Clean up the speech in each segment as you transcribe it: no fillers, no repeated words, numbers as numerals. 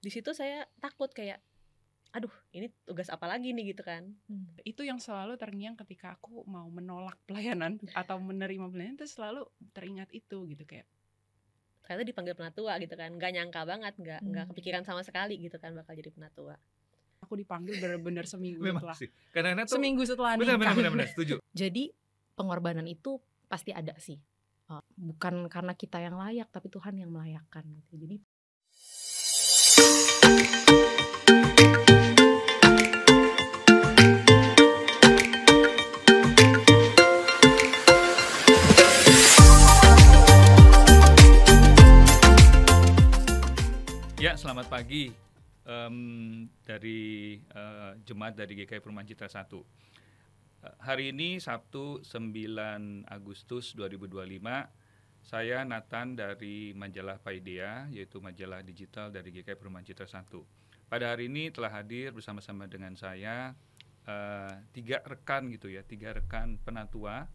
Di situ saya takut kayak, aduh ini tugas apa lagi nih gitu kan. Itu yang selalu terngiang ketika aku mau menolak pelayanan atau menerima pelayanan, terus selalu teringat itu gitu, kayak Ternyata dipanggil penatua gitu kan, nggak nyangka banget, nggak kepikiran sama sekali gitu kan bakal jadi penatua. aku dipanggil benar-benar seminggu Memang setelah sih. Karena tuh seminggu setelah nikah. benar setuju. Jadi pengorbanan itu pasti ada sih. Bukan karena kita yang layak, tapi Tuhan yang melayakkan gitu. Jadi Ya, selamat pagi dari jemaat dari GKI Perumahan Citra 1. Hari ini Sabtu 9 Agustus 2025, saya Nathan dari majalah Paideia, yaitu majalah digital dari GKI Perumahan Citra 1. Pada hari ini telah hadir bersama-sama dengan saya 3 rekan gitu ya, 3 rekan penatua.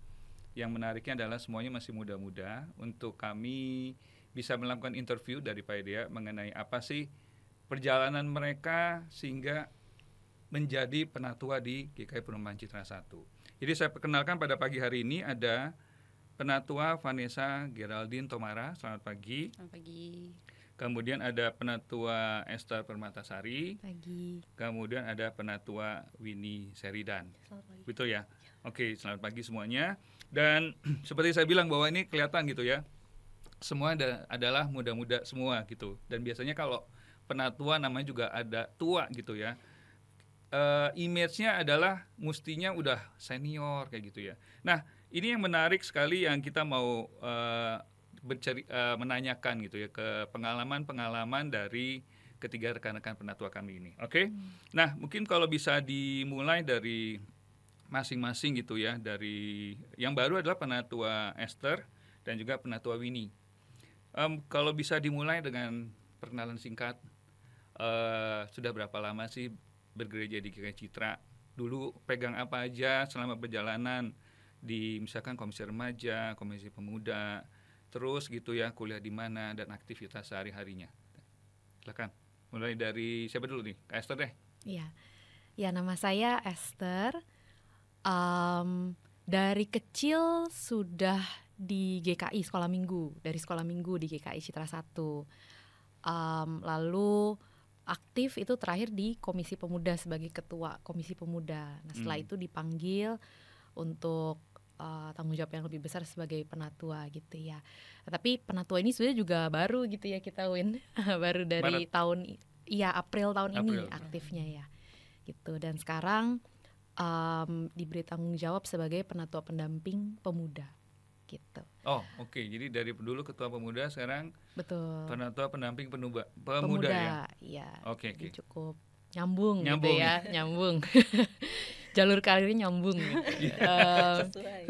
Yang menariknya adalah semuanya masih muda-muda. Untuk kami bisa melakukan interview dari Paideia mengenai apa sih perjalanan mereka sehingga menjadi penatua di GKI Perumahan Citra 1. Jadi saya perkenalkan pada pagi hari ini ada penatua Vanessa Geraldine Tomara. Selamat pagi. Selamat pagi. Kemudian ada penatua Esther Permatasari. pagi. Kemudian ada penatua Winnie Sheridan. Selamat pagi. Betul ya? Oke, selamat pagi semuanya. Dan seperti saya bilang bahwa ini kelihatan gitu ya, semua adalah muda-muda semua gitu. Dan biasanya kalau penatua namanya juga ada tua gitu ya. Image-nya adalah mestinya udah senior kayak gitu ya. Nah, ini yang menarik sekali yang kita mau menanyakan gitu ya, ke pengalaman-pengalaman dari ketiga rekan-rekan penatua kami ini. Oke? Nah, mungkin kalau bisa dimulai dari masing-masing gitu ya. Dari yang baru adalah penatua Esther dan juga penatua Winnie. Kalau bisa dimulai dengan perkenalan singkat, sudah berapa lama sih bergereja di GKI Citra? Dulu pegang apa aja selama perjalanan di misalkan komisi remaja, komisi pemuda, terus gitu ya, kuliah di mana dan aktivitas sehari-harinya. Silakan. Mulai dari siapa dulu nih? Kak Esther deh. Iya. Ya, nama saya Esther. Dari kecil sudah di GKI sekolah minggu, dari sekolah minggu di GKI Citra 1. Lalu aktif itu terakhir di Komisi Pemuda sebagai ketua Komisi Pemuda. Nah, setelah itu dipanggil untuk tanggung jawab yang lebih besar sebagai penatua gitu ya. Tapi penatua ini sebenarnya juga baru gitu ya kita, Win. Baru dari April tahun ini aktifnya ya. Gitu. Dan sekarang diberi tanggung jawab sebagai penatua pendamping pemuda gitu. Oh, oke. Jadi dari dulu ketua pemuda, sekarang betul, penatua pendamping pemuda ya. Iya. Oke. Cukup nyambung gitu ya, nyambung. Jalur karirnya nyambung gitu.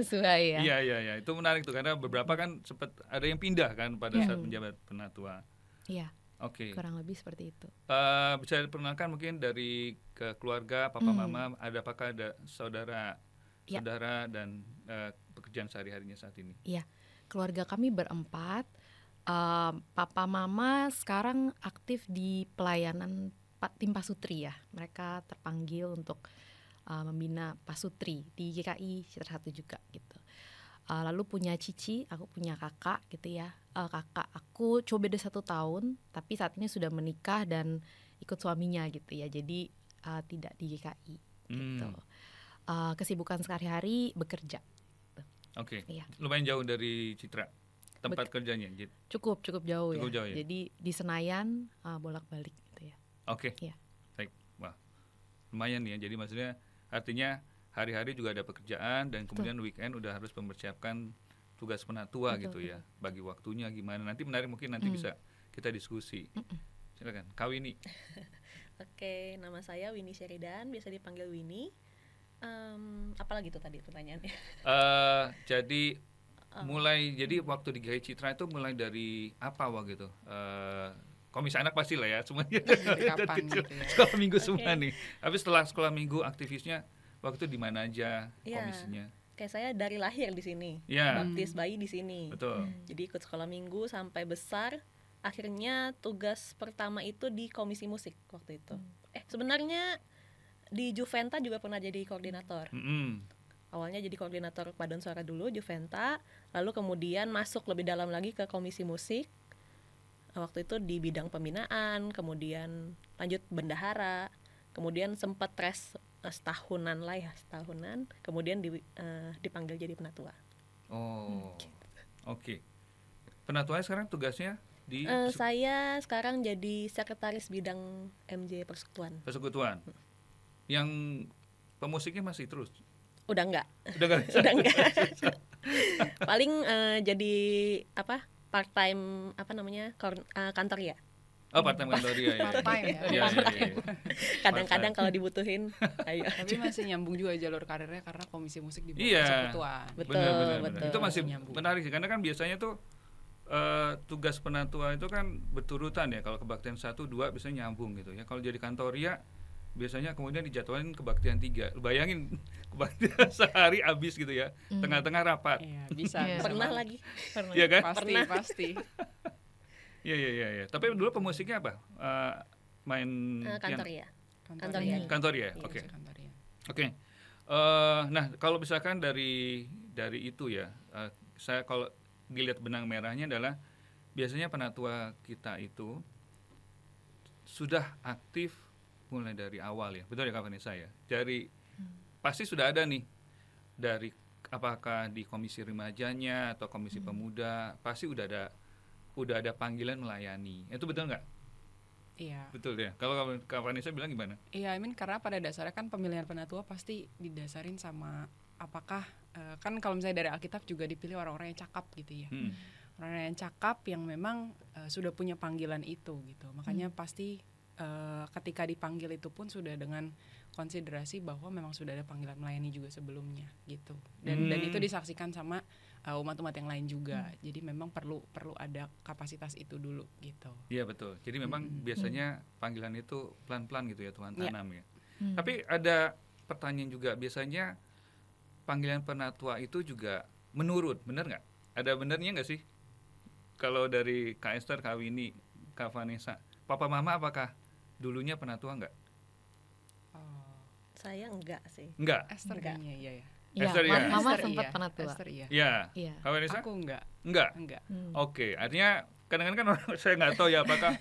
Sesuai ya. Iya. Itu menarik tuh, karena beberapa kan sempat ada yang pindah kan pada saat menjabat penatua. Iya. Oke. Kurang lebih seperti itu. Bisa diperkenalkan mungkin dari ke keluarga, papa mama, apakah ada saudara dan pekerjaan sehari-harinya saat ini? Iya. Keluarga kami berempat. Papa mama sekarang aktif di pelayanan tim pasutri ya. Mereka terpanggil untuk membina pasutri di GKI Citra 1 juga gitu. Lalu punya cici, aku punya kakak gitu ya. Kakak aku cuma beda 1 tahun, tapi saat ini sudah menikah dan ikut suaminya gitu ya. Jadi tidak di GKI gitu. Kesibukan sehari-hari bekerja. Oke. Iya. Lumayan jauh dari Citra tempat kerjanya. Cukup jauh ya. Jauh ya. Jadi di Senayan bolak-balik gitu ya. Oke. Iya. Baik. Wah. Lumayan ya. Jadi maksudnya artinya hari-hari juga ada pekerjaan dan kemudian weekend udah harus mempersiapkan tugas penatua gitu ya. Bagi waktunya gimana. Nanti menarik, mungkin nanti bisa kita diskusi. Silakan. Kak Winnie. Oke, nama saya Winnie Sheridan, biasa dipanggil Winnie. Apalagi tuh tadi pertanyaannya? Jadi waktu di GKI Citra itu mulai dari apa gitu? Komisi anak pasti lah ya semuanya. Kapan gitu ya? Sekolah minggu semua nih. Tapi setelah sekolah minggu aktivisnya waktu di mana aja komisinya? Kayak saya dari lahir di sini, baptis bayi di sini. Betul. Jadi ikut sekolah minggu sampai besar akhirnya tugas pertama itu di komisi musik waktu itu. Sebenarnya di Juventa juga pernah jadi koordinator. Awalnya jadi koordinator paduan suara dulu Juventa, lalu kemudian masuk lebih dalam lagi ke komisi musik. Waktu itu di bidang pembinaan, kemudian lanjut bendahara, kemudian sempat setahunan, kemudian dipanggil jadi penatua. Oke. Penatuanya sekarang tugasnya di saya sekarang jadi sekretaris bidang MJ Persekutuan. Yang pemusiknya masih terus? Udah enggak bisa. Udah enggak. Paling jadi part time kantor ya. Part time kantor ya. Part-time ya. Iya. Kadang-kadang kalau dibutuhin ayo. Tapi masih nyambung juga jalur karirnya karena komisi musik di bawah Iya. persekutuan. Betul. Itu masih Nyambung. menarik sih, karena kan biasanya tuh tugas penatua itu kan berturutan ya. Kalau kebaktian 1, 2 biasanya nyambung gitu ya. Kalau jadi kantoria biasanya kemudian dijadwalin kebaktian 3. Bayangin kebaktian sehari habis gitu ya. Tengah-tengah rapat. Iya, bisa. Pernah lagi. Iya kan? Pasti. Iya. Tapi dulu pemusiknya apa? Main Kantoria. Kantoria. Iya, Oke. kantoria. Oke. Nah, kalau misalkan dari itu ya, saya kalau dilihat benang merahnya adalah biasanya penatua kita itu sudah aktif mulai dari awal ya. Betul ya Kak Vanessa ya? Dari pasti sudah ada nih dari apakah di komisi remajanya atau komisi pemuda, pasti udah ada panggilan melayani. Itu betul nggak? Iya. Betul ya. Kalau Kak Vanessa bilang gimana? Iya, karena pada dasarnya kan pemilihan penatua pasti didasarin sama apakah kan kalau misalnya dari Alkitab juga dipilih orang-orang yang cakap gitu ya. Orang yang cakap yang memang sudah punya panggilan itu gitu. Makanya pasti ketika dipanggil itu pun sudah dengan konsiderasi bahwa memang sudah ada panggilan melayani juga sebelumnya gitu. Dan itu disaksikan sama umat-umat yang lain juga. Jadi memang perlu ada kapasitas itu dulu gitu. Iya betul. Jadi memang biasanya panggilan itu pelan-pelan gitu ya Tuhan tanam ya. Tapi ada pertanyaan juga, biasanya panggilan penatua itu juga menurun, benar nggak? Ada benernya nggak sih? Kalau dari Kak Esther, Kak Winnie, Kak Vanessa, Papa Mama apakah dulunya penatua nggak? Saya enggak sih. Enggak. Esther Enggak. kayaknya iya ya. Esther ya? Mama Esther sempat iya. penatua. Esther iya. Iya. Iya. Kak Vanessa? Aku enggak. Enggak. Hmm. Oke, artinya kadang-kadang kan orang, saya nggak tahu ya apakah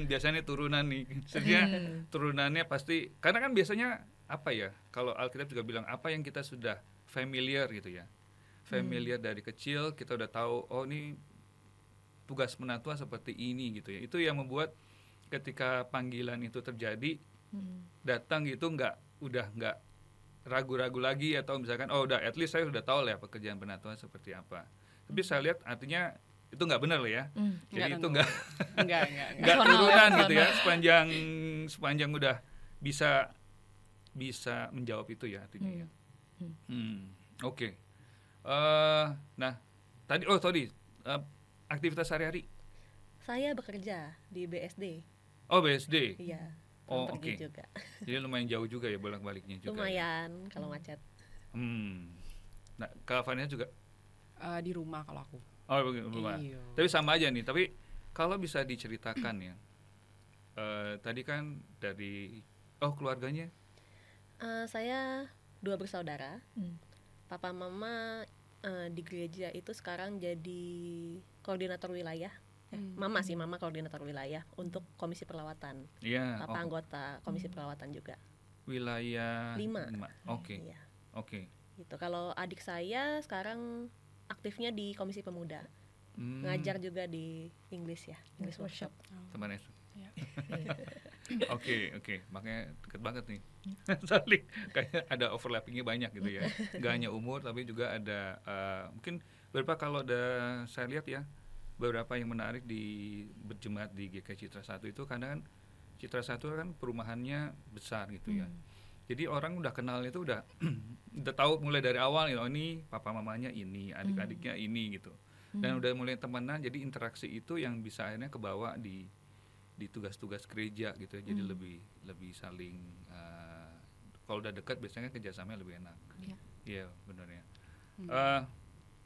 biasanya turunan nih. Sebenarnya turunannya pasti, karena kan biasanya apa ya? Kalau Alkitab juga bilang apa yang kita sudah familiar gitu ya. Familiar dari kecil kita udah tahu, oh ini tugas penatua seperti ini gitu ya. Itu yang membuat ketika panggilan itu terjadi, datang gitu udah nggak ragu-ragu lagi, atau misalkan oh udah at least saya sudah tahu lah pekerjaan penatua seperti apa. Tapi saya lihat artinya itu nggak benar lah ya. Jadi itu nggak turunan gitu ya, sepanjang udah bisa menjawab itu ya artinya ya. Oke. Nah tadi aktivitas sehari-hari. Saya bekerja di BSD. Oh BSD. Iya. Oh pergi oke. juga. Jadi lumayan jauh juga ya bolak-baliknya juga. Lumayan kalau macet. Nah Kak Vanessa juga? Di rumah kalau aku. Oh rumah. Iya. Tapi sama aja nih. Tapi kalau bisa diceritakan ya. Tadi kan dari keluarganya. Saya 2 bersaudara. Papa mama di gereja itu sekarang jadi koordinator wilayah. Mama koordinator wilayah untuk komisi perlawatan. Iya. Papa anggota komisi perlawatan juga. Wilayah 5. Oke. Iya. Oke. Gitu. Kalau adik saya sekarang aktifnya di komisi pemuda. Ngajar juga di English ya, English workshop. Teman Esther. Ya. Oke. Makanya deket banget nih. Saling kayak ada overlappingnya banyak gitu ya. Gak hanya umur tapi juga ada mungkin beberapa, kalau saya lihat ya, beberapa yang menarik di berjemaat di GKI Citra 1 itu, karena kan Citra 1 kan perumahannya besar gitu ya. Jadi orang udah kenal itu udah tahu mulai dari awal gitu, oh ini papa mamanya ini, adik-adiknya ini gitu. Dan udah mulai temenan, jadi interaksi itu yang bisa akhirnya kebawa di tugas-tugas gereja gitu ya. Jadi lebih saling kalau udah dekat biasanya kerjasamanya lebih enak. Iya, benar ya.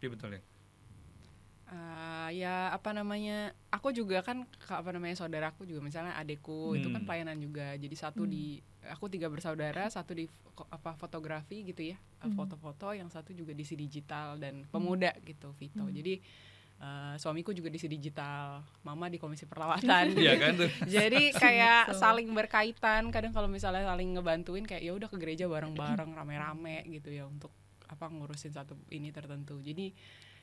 Iya betul ya. Ya apa namanya, aku juga kan saudaraku juga, misalnya adekku itu kan pelayanan juga, jadi aku 3 bersaudara, satu di fotografi gitu ya, foto-foto, yang satu juga di digital dan pemuda gitu, Vito. Jadi suamiku juga di digital, mama di komisi perlawatan. Iya kan tuh. Jadi kayak saling berkaitan, kadang kalau misalnya saling ngebantuin kayak ya udah ke gereja bareng-bareng rame-rame gitu ya, untuk ngurusin satu ini tertentu. Jadi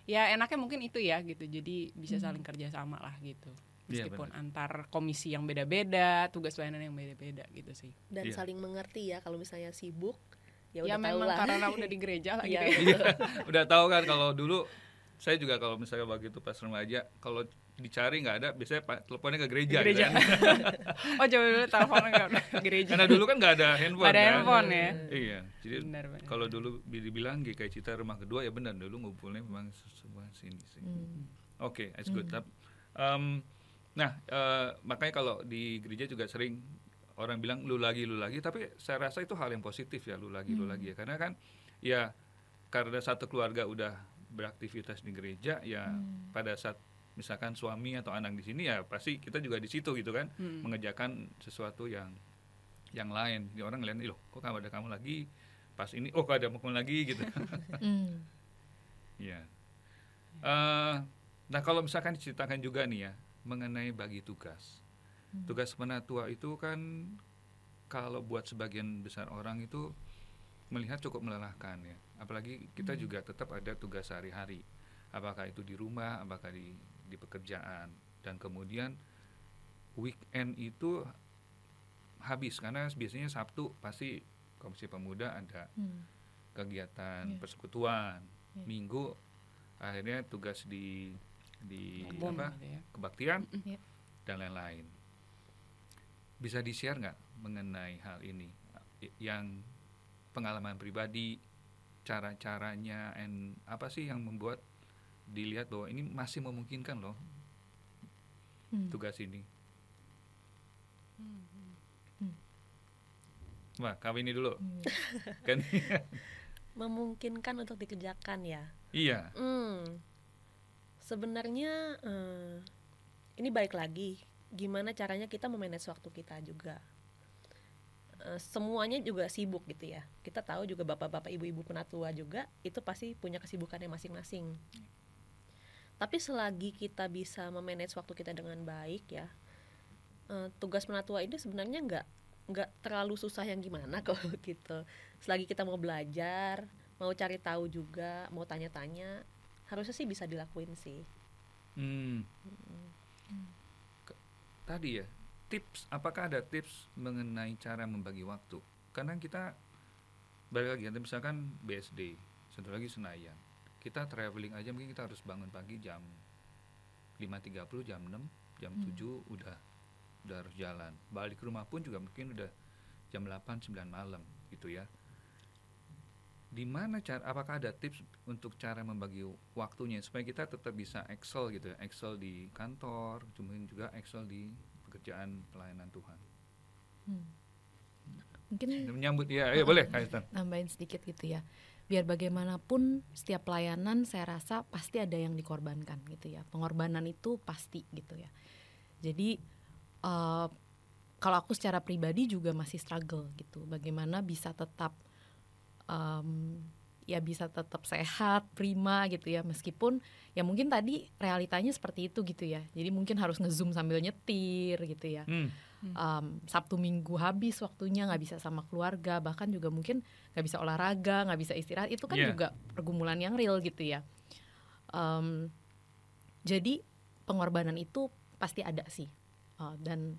ya enaknya mungkin itu ya gitu, jadi bisa saling kerja sama lah gitu, meskipun antar komisi yang beda-beda, tugas pelayanan yang beda-beda gitu sih. Dan saling mengerti ya, kalau misalnya sibuk ya udah tahu memang lah. Karena udah di gereja lah gitu ya. Udah tahu kan. Kalau dulu saya juga kalau misalnya begitu pas remaja, kalau dicari nggak ada, biasanya teleponnya ke gereja. Gitu kan? Oh coba dulu teleponnya ke gereja. Karena dulu kan nggak ada handphone. Ada handphone ya. Iya. Jadi kalau dulu dibilang GKI Citra rumah kedua, ya benar, dulu ngumpulnya memang semua sini. Oke, that's good. Makanya kalau di gereja juga sering orang bilang lu lagi, tapi saya rasa itu hal yang positif ya, lu lagi ya. Karena kan ya karena satu keluarga udah beraktivitas di gereja ya, pada saat misalkan suami atau anak di sini ya pasti kita juga di situ gitu kan, mengerjakan sesuatu yang lain. Jadi orang ngeliat, loh kok ada kamu lagi pas ini, kok ada kamu lagi gitu. Ya. Nah kalau misalkan diceritakan juga nih ya mengenai bagi tugas. Tugas penatua itu kan kalau buat sebagian besar orang itu melihat cukup melelahkan ya. Apalagi kita juga tetap ada tugas sehari-hari. Apakah itu di rumah, apakah di pekerjaan. Dan kemudian weekend itu habis, karena biasanya Sabtu pasti Komisi Pemuda ada kegiatan persekutuan. Minggu akhirnya tugas di kebaktian dan lain-lain. Bisa di-share nggak mengenai hal ini, yang pengalaman pribadi, cara-caranya, apa sih yang membuat dilihat bahwa ini masih memungkinkan loh tugas ini? Wah, kami ini dulu kan memungkinkan untuk dikerjakan ya. Iya. Sebenarnya ini balik lagi gimana caranya kita memanage waktu kita juga. Semuanya juga sibuk gitu ya. Kita tahu juga bapak-bapak, ibu-ibu penatua juga itu pasti punya kesibukannya masing-masing. Tapi selagi kita bisa memanage waktu kita dengan baik ya, tugas penatua ini sebenarnya nggak terlalu susah yang gimana kok gitu. Selagi kita mau belajar, mau cari tahu juga, mau tanya-tanya, harusnya sih bisa dilakuin sih. Tadi ya, tips, apakah ada tips mengenai cara membagi waktu? Karena kita balik lagi, misalkan BSD, satu lagi Senayan, kita traveling aja mungkin kita harus bangun pagi jam 5.30, jam 6, jam 7 udah harus jalan. Balik ke rumah pun juga mungkin udah jam 8, 9 malam gitu ya. Di mana apakah ada tips untuk cara membagi waktunya supaya kita tetap bisa excel gitu ya, excel di kantor, kemudian juga excel di pekerjaan pelayanan Tuhan. Mungkin menyambut ya boleh Kaitan. Nambahin sedikit gitu ya. Biar bagaimanapun setiap pelayanan saya rasa pasti ada yang dikorbankan gitu ya. Pengorbanan itu pasti gitu ya. Jadi kalau aku secara pribadi juga masih struggle gitu. Bagaimana bisa tetap bisa tetap sehat, prima gitu ya, meskipun ya mungkin tadi realitanya seperti itu gitu ya, jadi mungkin harus nge-zoom sambil nyetir gitu ya. Sabtu Minggu habis waktunya, nggak bisa sama keluarga, bahkan juga mungkin nggak bisa olahraga, nggak bisa istirahat, itu kan juga pergumulan yang real gitu ya. Jadi pengorbanan itu pasti ada sih, dan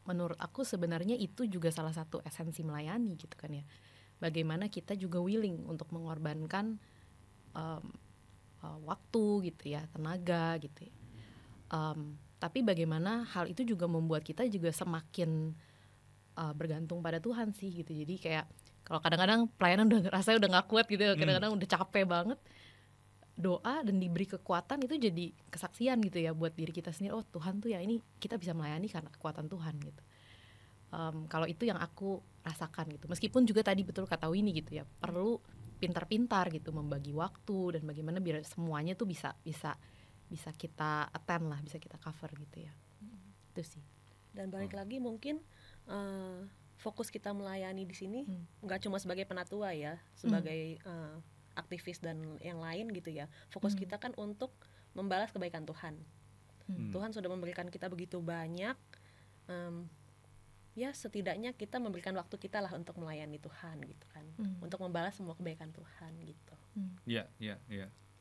menurut aku sebenarnya itu juga salah satu esensi melayani gitu kan ya. Bagaimana kita juga willing untuk mengorbankan waktu gitu ya, tenaga gitu ya. Tapi bagaimana hal itu juga membuat kita juga semakin bergantung pada Tuhan sih gitu. Jadi kayak kalau kadang-kadang pelayanan rasanya udah gak kuat gitu ya, kadang-kadang udah capek banget, doa dan diberi kekuatan itu jadi kesaksian gitu ya buat diri kita sendiri. Oh Tuhan tuh ya ini kita bisa melayani karena kekuatan Tuhan gitu. Kalau itu yang aku rasakan gitu. Meskipun juga tadi betul kata Winnie gitu ya, perlu pintar-pintar gitu membagi waktu dan bagaimana biar semuanya tuh bisa bisa kita attend lah, bisa kita cover gitu ya. Itu sih. Dan balik lagi mungkin fokus kita melayani di sini nggak cuma sebagai penatua ya, sebagai aktivis dan yang lain gitu ya. Fokus kita kan untuk membalas kebaikan Tuhan. Tuhan sudah memberikan kita begitu banyak, ya setidaknya kita memberikan waktu kita lah untuk melayani Tuhan gitu kan, untuk membalas semua kebaikan Tuhan gitu. Iya.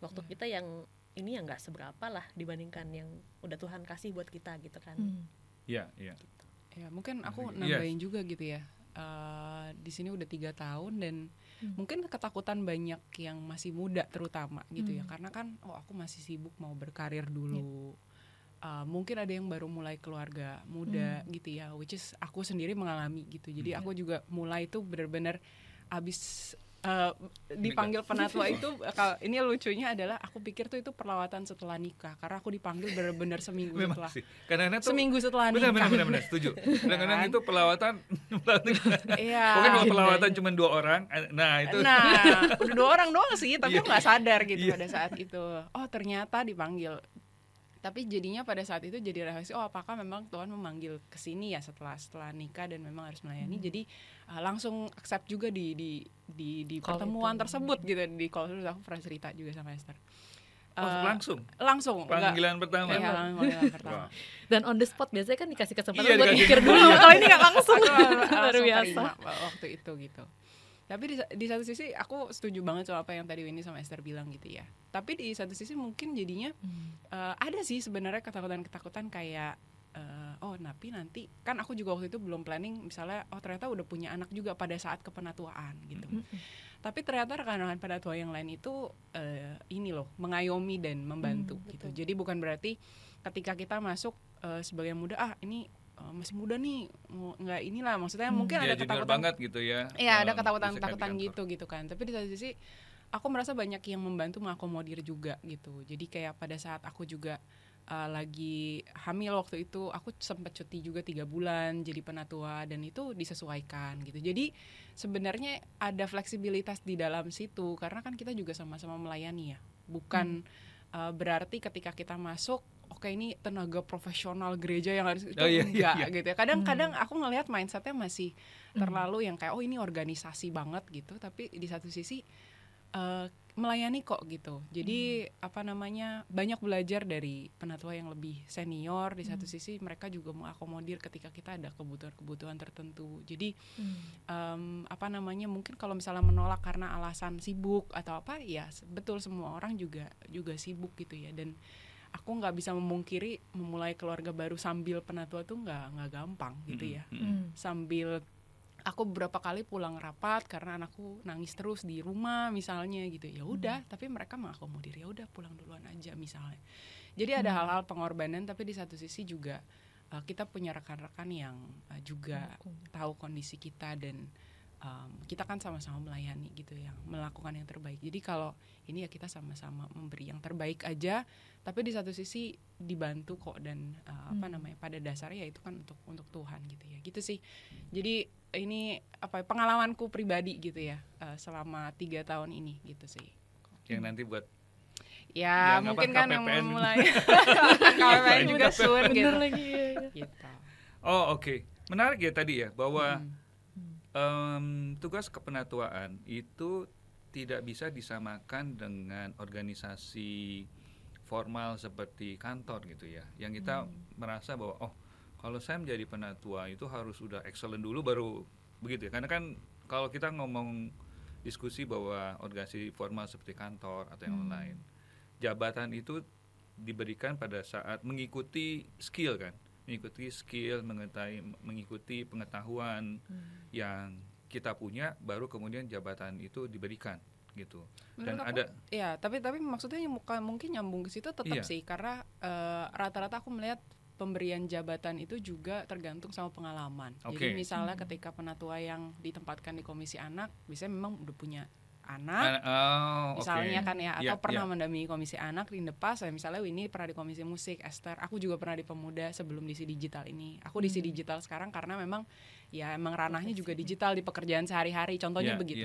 Waktu kita yang ini ya nggak seberapa lah dibandingkan yang udah Tuhan kasih buat kita gitu kan. Iya. Gitu. Ya mungkin aku nambahin juga gitu ya. Di sini udah 3 tahun dan mungkin ketakutan banyak yang masih muda terutama gitu ya, karena kan aku masih sibuk mau berkarir dulu. Mungkin ada yang baru mulai keluarga muda gitu ya, which is aku sendiri mengalami gitu. Jadi aku juga mulai tuh benar-benar abis dipanggil penatua itu, ini lucunya adalah aku pikir tuh itu perlawatan setelah nikah, karena aku dipanggil benar-benar seminggu setelah. Karena seminggu setelah nikah. Benar, setuju. Kadang-kadang itu pelawatan. Iya. Mungkin kalau pelawatan cuma 2 orang, udah 2 orang doang sih, tapi aku nggak sadar gitu pada saat itu. Oh ternyata dipanggil. Tapi jadinya pada saat itu jadi rahasia, apakah memang Tuhan memanggil ke sini ya setelah nikah dan memang harus melayani. Jadi langsung accept juga di pertemuan tersebut gitu, di call terus aku pernah cerita juga sama Esther. Langsung panggilan pertama. Iya, panggilan pertama. Dan on the spot biasanya kan dikasih kesempatan buat mikir dulu. Kalau ini nggak langsung. Luar biasa. Waktu itu gitu. Tapi di satu sisi aku setuju banget soal apa yang tadi Winnie sama Esther bilang gitu ya. Tapi di satu sisi mungkin jadinya ada sih sebenarnya ketakutan kayak tapi nanti kan aku juga waktu itu belum planning misalnya ternyata udah punya anak juga pada saat kepenatuaan gitu. Tapi ternyata rekan-rekan penatua yang lain itu ini loh mengayomi dan membantu gitu. Jadi bukan berarti ketika kita masuk sebagai muda ini masih muda nih, nggak inilah maksudnya mungkin ada ketakutan banget gitu ya. Iya, ada ketakutan gitu kan. Tapi di satu sisi aku merasa banyak yang membantu mengakomodir juga gitu. Jadi kayak pada saat aku juga lagi hamil waktu itu, aku sempat cuti juga 3 bulan jadi penatua dan itu disesuaikan gitu. Jadi sebenarnya ada fleksibilitas di dalam situ karena kan kita juga sama-sama melayani ya. Bukan berarti ketika kita masuk ini tenaga profesional gereja yang harus itu enggak gitu ya. Kadang-kadang aku ngelihat mindsetnya masih terlalu yang kayak ini organisasi banget gitu, tapi di satu sisi melayani kok gitu. Jadi banyak belajar dari penatua yang lebih senior. Di satu sisi mereka juga mengakomodir ketika kita ada kebutuhan tertentu. Jadi mungkin kalau misalnya menolak karena alasan sibuk atau apa ya betul, semua orang juga sibuk gitu ya. Dan aku nggak bisa memungkiri memulai keluarga baru sambil penatua tuh nggak gampang gitu ya. Sambil aku beberapa kali pulang rapat karena anakku nangis terus di rumah misalnya gitu, ya udah tapi mereka mengakomodir, ya udah pulang duluan aja misalnya. Jadi ada hal-hal pengorbanan, tapi di satu sisi juga kita punya rekan-rekan yang juga tahu kondisi kita dan kita kan sama-sama melayani gitu ya, melakukan yang terbaik. Jadi kalau ini ya kita sama-sama memberi yang terbaik aja, tapi di satu sisi dibantu kok dan pada dasarnya ya itu kan untuk Tuhan gitu ya. Gitu sih. Jadi ini pengalamanku pribadi gitu ya selama 3 tahun ini gitu sih. Yang nanti buat ya mungkin kan yang mulai KPPN juga soon gitu. Gitu. Oke. Menarik ya tadi ya bahwa tugas kepenatuaan itu tidak bisa disamakan dengan organisasi formal seperti kantor gitu ya. Yang kita merasa bahwa kalau saya menjadi penatua itu harus sudah excellent dulu baru begitu ya. Karena kan kalau kita ngomong diskusi bahwa organisasi formal seperti kantor atau yang lain, jabatan itu diberikan pada saat mengikuti skill kan. Mengikuti pengetahuan yang kita punya, baru kemudian jabatan itu diberikan gitu. Dan tapi maksudnya mungkin nyambung ke situ tetap sih, karena rata-rata aku melihat pemberian jabatan itu juga tergantung sama pengalaman. Jadi misalnya ketika penatua yang ditempatkan di komisi anak, biasanya memang udah punya anak, misalnya kan ya, atau pernah mendampingi komisi anak in the past. Misalnya Winnie pernah di komisi musik, Esther, aku juga pernah di pemuda sebelum di Si Digital ini. Aku di Si Digital sekarang karena memang ranahnya juga digital di pekerjaan sehari-hari, contohnya begitu.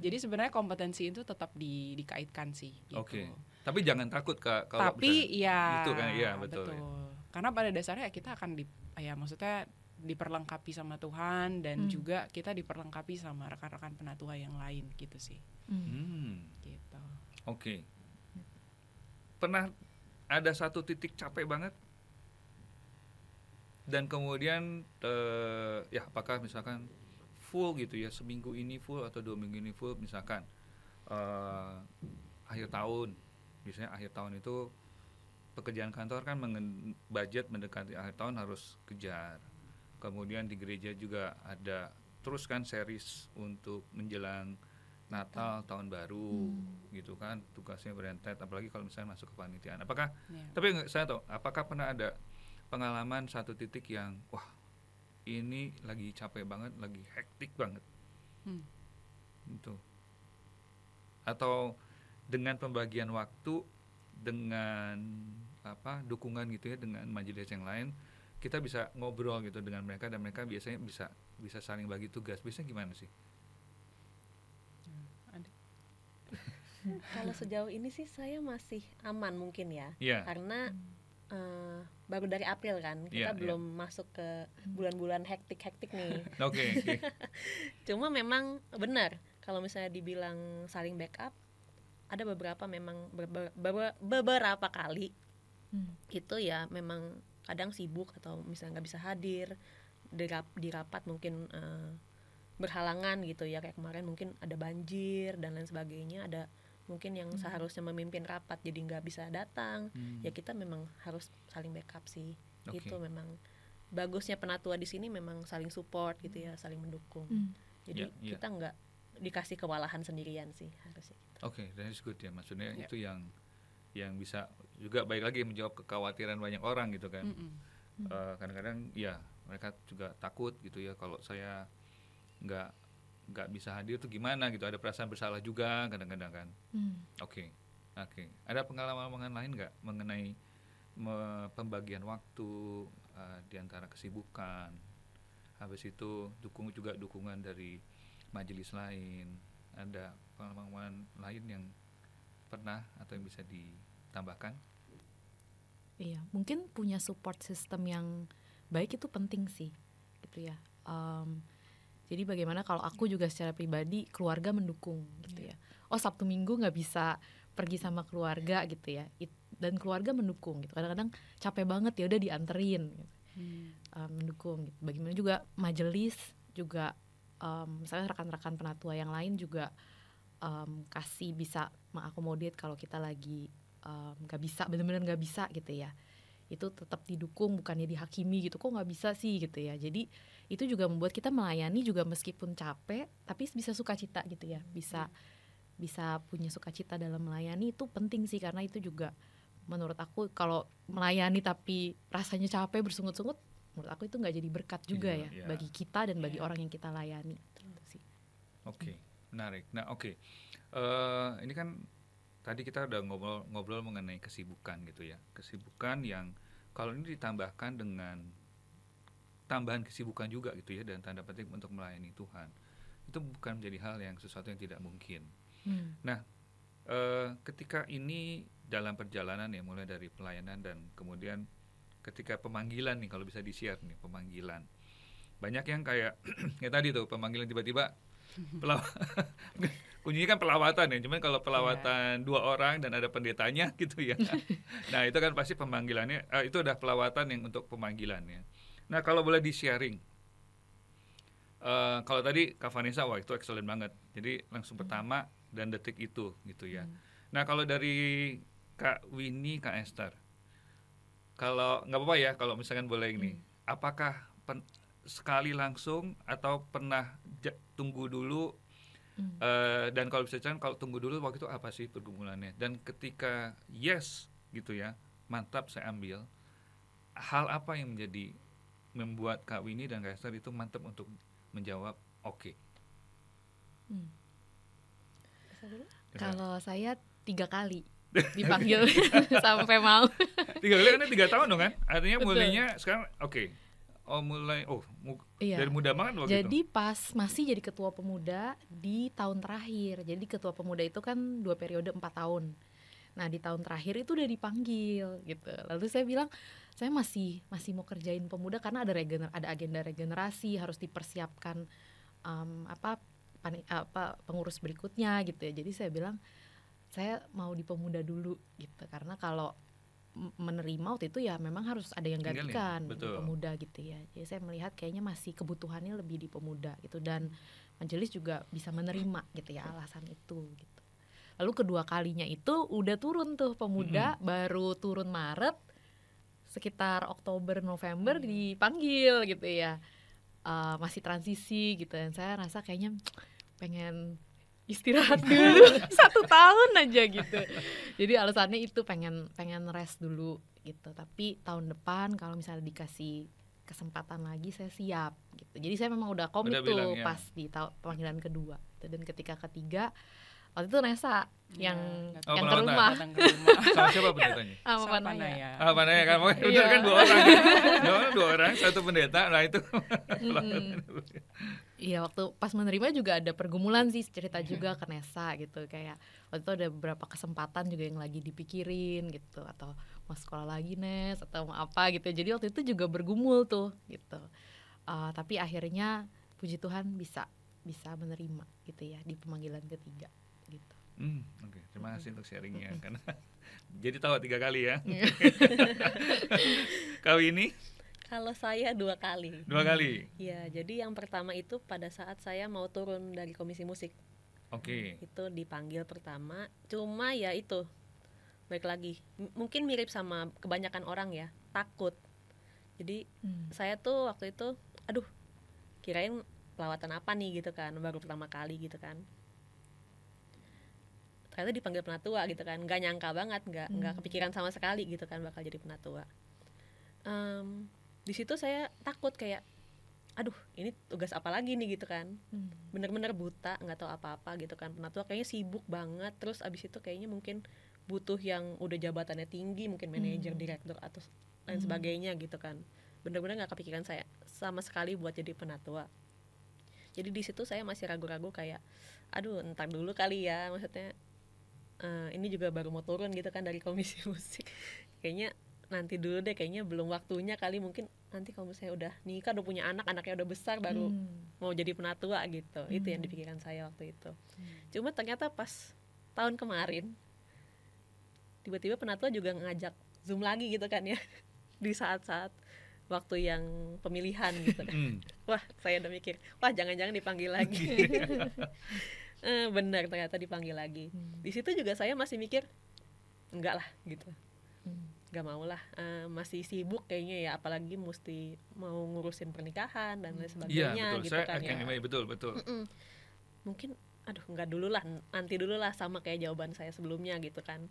Jadi sebenarnya kompetensi itu tetap dikaitkan sih gitu. Tapi jangan takut Kak kalau tapi ya itu kan, iya betul. Karena pada dasarnya kita akan maksudnya diperlengkapi sama Tuhan dan juga kita diperlengkapi sama rekan-rekan penatua yang lain gitu sih. Gitu. Oke. Pernah ada satu titik capek banget dan kemudian ya apakah misalkan full gitu ya, seminggu ini full atau 2 minggu ini full, misalkan akhir tahun, biasanya akhir tahun itu pekerjaan kantor kan budget mendekati akhir tahun harus kejar. Kemudian di gereja juga ada terus kan series untuk menjelang Natal, tahun baru gitu kan, tugasnya berentet, apalagi kalau misalnya masuk ke panitiaan. Apakah tapi saya tahu, apakah pernah ada pengalaman satu titik yang wah ini lagi capek banget, lagi hektik banget gitu, atau dengan pembagian waktu, dengan dukungan gitu ya, dengan majelis yang lain, kita bisa ngobrol gitu dengan mereka dan mereka biasanya bisa saling bagi tugas. Biasanya gimana sih? Kalau sejauh ini sih saya masih aman mungkin ya, karena baru dari April kan, kita belum masuk ke bulan-bulan hektik nih. Oke. Cuma memang benar kalau misalnya dibilang saling backup, ada beberapa beberapa kali itu ya memang kadang sibuk atau misalnya nggak bisa hadir di rapat, mungkin berhalangan gitu ya, kayak kemarin mungkin ada banjir dan lain sebagainya, ada mungkin yang seharusnya memimpin rapat jadi nggak bisa datang, ya kita memang harus saling backup sih. Itu memang bagusnya penatua di sini, memang saling support gitu ya, saling mendukung. Jadi kita nggak dikasih kewalahan sendirian sih harusnya. Oke, that's good ya, maksudnya itu yang bisa juga baik lagi menjawab kekhawatiran banyak orang gitu kan. Kadang-kadang ya mereka juga takut gitu ya, kalau saya nggak bisa hadir tuh gimana gitu, ada perasaan bersalah juga kadang-kadang kan. Oke. Ada pengalaman lain nggak mengenai pembagian waktu di antara kesibukan, habis itu dukungan dari majelis lain, ada pengalaman lain yang pernah atau yang bisa ditambahkan? Iya, mungkin punya support system yang baik itu penting sih gitu ya. Jadi bagaimana kalau aku juga secara pribadi, keluarga mendukung gitu ya. Oh, Sabtu Minggu nggak bisa pergi sama keluarga gitu ya, dan keluarga mendukung gitu. Kadang-kadang capek banget, ya udah dianterin gitu. Mendukung gitu. Bagaimana juga majelis juga, misalnya rekan-rekan penatua yang lain juga kasih bisa mengakomodir kalau kita lagi nggak bisa, benar-benar nggak bisa gitu ya, itu tetap didukung, bukannya dihakimi gitu, kok nggak bisa sih gitu ya. Jadi itu juga membuat kita melayani juga meskipun capek, tapi bisa sukacita gitu ya, bisa punya sukacita dalam melayani. Itu penting sih, karena itu juga menurut aku kalau melayani tapi rasanya capek bersungut-sungut, menurut aku itu nggak jadi berkat juga ya bagi kita dan bagi orang yang kita layani gitu sih. Oke, menarik. Nah ini kan tadi kita udah ngobrol mengenai kesibukan gitu ya, kesibukan yang kalau ini ditambahkan dengan tambahan kesibukan juga gitu ya, dan tanda petik untuk melayani Tuhan, itu bukan menjadi hal yang sesuatu yang tidak mungkin. Nah ketika ini dalam perjalanan ya, mulai dari pelayanan dan kemudian ketika pemanggilan nih, kalau bisa di-share nih pemanggilan, banyak yang kayak kayak tadi tuh pemanggilan tiba-tiba kuncinya kan pelawatan ya, cuman kalau pelawatan 2 orang dan ada pendetanya gitu ya. Nah itu kan pasti pemanggilannya, itu udah pelawatan yang untuk pemanggilannya. Nah kalau boleh di-sharing, kalau tadi Kak Vanessa, wah itu excellent banget, jadi langsung pertama dan detik itu gitu ya. Nah kalau dari Kak Winnie, Kak Esther, kalau nggak apa-apa ya kalau misalkan boleh ini, apakah sekali langsung atau pernah tunggu dulu? Dan kalau bisa jangan, kalau tunggu dulu waktu itu apa sih pergumulannya, dan ketika yes gitu ya, mantap saya ambil, hal apa yang membuat Kak Winnie dan Kak Esther itu mantap untuk menjawab oke? Kalau saya 3 kali dipanggil sampai mau. 3 kali karena 3 tahun dong kan, artinya mulainya sekarang oke. Dari muda banget waktu jadi itu. Pas masih jadi ketua pemuda di tahun terakhir. Jadi ketua pemuda itu kan 2 periode 4 tahun. Nah di tahun terakhir itu udah dipanggil gitu. Lalu saya bilang saya masih mau kerjain pemuda karena ada agenda regenerasi, harus dipersiapkan pengurus berikutnya gitu ya. Jadi saya bilang saya mau di pemuda dulu gitu, karena kalau menerima waktu itu ya memang harus ada yang gantikan di pemuda gitu ya. Jadi saya melihat kayaknya masih kebutuhannya lebih di pemuda gitu, dan majelis juga bisa menerima gitu ya alasan itu gitu. Lalu kedua kalinya itu udah turun tuh pemuda, baru turun Maret, sekitar Oktober November dipanggil gitu ya. Masih transisi gitu, dan saya rasa kayaknya pengen istirahat dulu 1 tahun aja gitu. Jadi alasannya itu pengen rest dulu gitu. Tapi tahun depan kalau misalnya dikasih kesempatan lagi saya siap gitu. Jadi saya memang udah komit tuh pas di panggilan kedua. Dan ketika ketiga waktu itu Nesa yang ke rumah. Sama siapa pendetanya? Sama Panaya. Panaya kan, bener kan 2 orang. 2 orang, 1 pendeta. Nah itu. Iya, waktu pas menerima juga ada pergumulan sih, cerita juga ke Nesa gitu, kayak waktu itu ada beberapa kesempatan juga yang lagi dipikirin gitu, atau mau sekolah lagi Nes atau mau apa gitu. Jadi waktu itu juga bergumul tuh gitu. Tapi akhirnya puji Tuhan bisa menerima gitu ya di pemanggilan ketiga gitu. Oke. Terima kasih untuk sharingnya karena jadi tahu 3 kali ya. Kau ini? Kalau saya 2 kali. 2 kali? Ya, jadi yang pertama itu pada saat saya mau turun dari komisi musik. Oke. Itu dipanggil pertama, cuma ya itu, balik lagi, mungkin mirip sama kebanyakan orang ya, takut. Jadi saya tuh waktu itu, aduh, kirain pelawatan apa nih gitu kan, baru pertama kali gitu kan. Ternyata dipanggil penatua gitu kan, nggak nyangka banget, nggak kepikiran sama sekali gitu kan bakal jadi penatua. Di situ saya takut kayak, aduh ini tugas apa lagi nih gitu kan, bener-bener buta, nggak tahu apa-apa gitu kan. Penatua kayaknya sibuk banget, terus abis itu kayaknya mungkin butuh yang udah jabatannya tinggi, mungkin manajer, direktur atau lain sebagainya gitu kan. Bener-bener nggak kepikiran saya sama sekali buat jadi penatua. Jadi di situ saya masih ragu-ragu kayak, aduh entar dulu kali ya, maksudnya ini juga baru mau turun gitu kan dari komisi musik, kayaknya nanti dulu deh, kayaknya belum waktunya kali, mungkin nanti kalau misalnya udah nikah, udah punya anaknya udah besar baru mau jadi penatua gitu. Itu yang dipikiran saya waktu itu. Cuma ternyata pas tahun kemarin tiba-tiba penatua juga ngajak Zoom lagi gitu kan ya di saat-saat waktu yang pemilihan gitu kan. Wah, saya udah mikir, wah jangan-jangan dipanggil lagi. Benar, ternyata dipanggil lagi. Di situ juga saya masih mikir, enggak lah gitu, nggak mau lah, masih sibuk kayaknya ya, apalagi mesti mau ngurusin pernikahan dan lain sebagainya. Betul. Gitu saya kan ya. Betul. Mungkin aduh nggak dulu lah, nanti dulu lah, sama kayak jawaban saya sebelumnya gitu kan.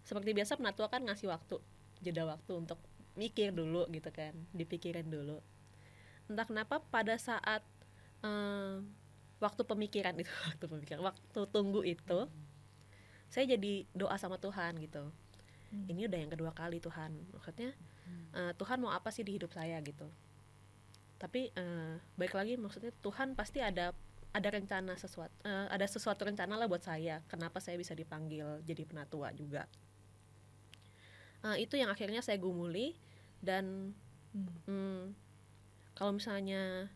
Seperti biasa penatua kan ngasih waktu, jeda waktu untuk mikir dulu gitu kan, dipikirin dulu. Entah kenapa pada saat waktu tunggu itu, saya jadi doa sama Tuhan gitu. Ini udah yang kedua kali Tuhan, maksudnya Tuhan mau apa sih di hidup saya gitu. Tapi baik lagi, maksudnya Tuhan pasti ada rencana sesuatu, ada sesuatu rencana lah buat saya, kenapa saya bisa dipanggil jadi penatua juga. Itu yang akhirnya saya gumuli. Dan kalau misalnya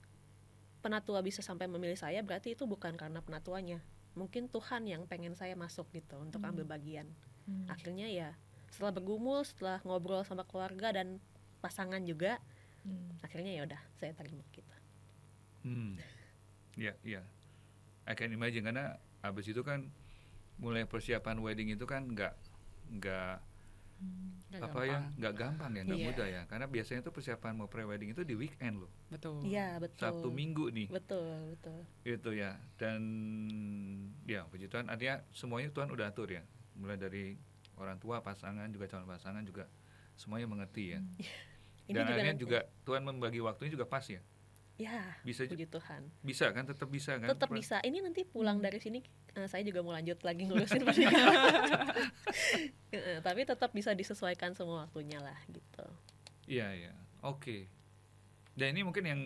penatua bisa sampai memilih saya, berarti itu bukan karena penatuanya, mungkin Tuhan yang pengen saya masuk gitu untuk ambil bagian. Akhirnya ya setelah bergumul, setelah ngobrol sama keluarga dan pasangan juga, akhirnya ya udah saya terima gitu. Ya, I can imagine, karena abis itu kan mulai persiapan wedding itu kan nggak gampang ya, nggak mudah ya, karena biasanya tuh persiapan mau pre-wedding itu di weekend loh. Betul. Iya, betul. Sabtu Minggu nih. Betul. Itu ya, dan ya puji Tuhan, artinya semuanya Tuhan udah atur ya, mulai dari orang tua, pasangan juga, calon pasangan juga semuanya mengerti ya. Dan akhirnya juga Tuhan membagi waktunya juga pas ya. Ya, bisa, puji Tuhan. Bisa kan, tetap bisa kan? Tetap bisa. Ini nanti pulang dari sini saya juga mau lanjut lagi ngurusin pernikahan. Tapi tetap bisa disesuaikan semua waktunya lah gitu. Iya. Oke. Dan ini mungkin yang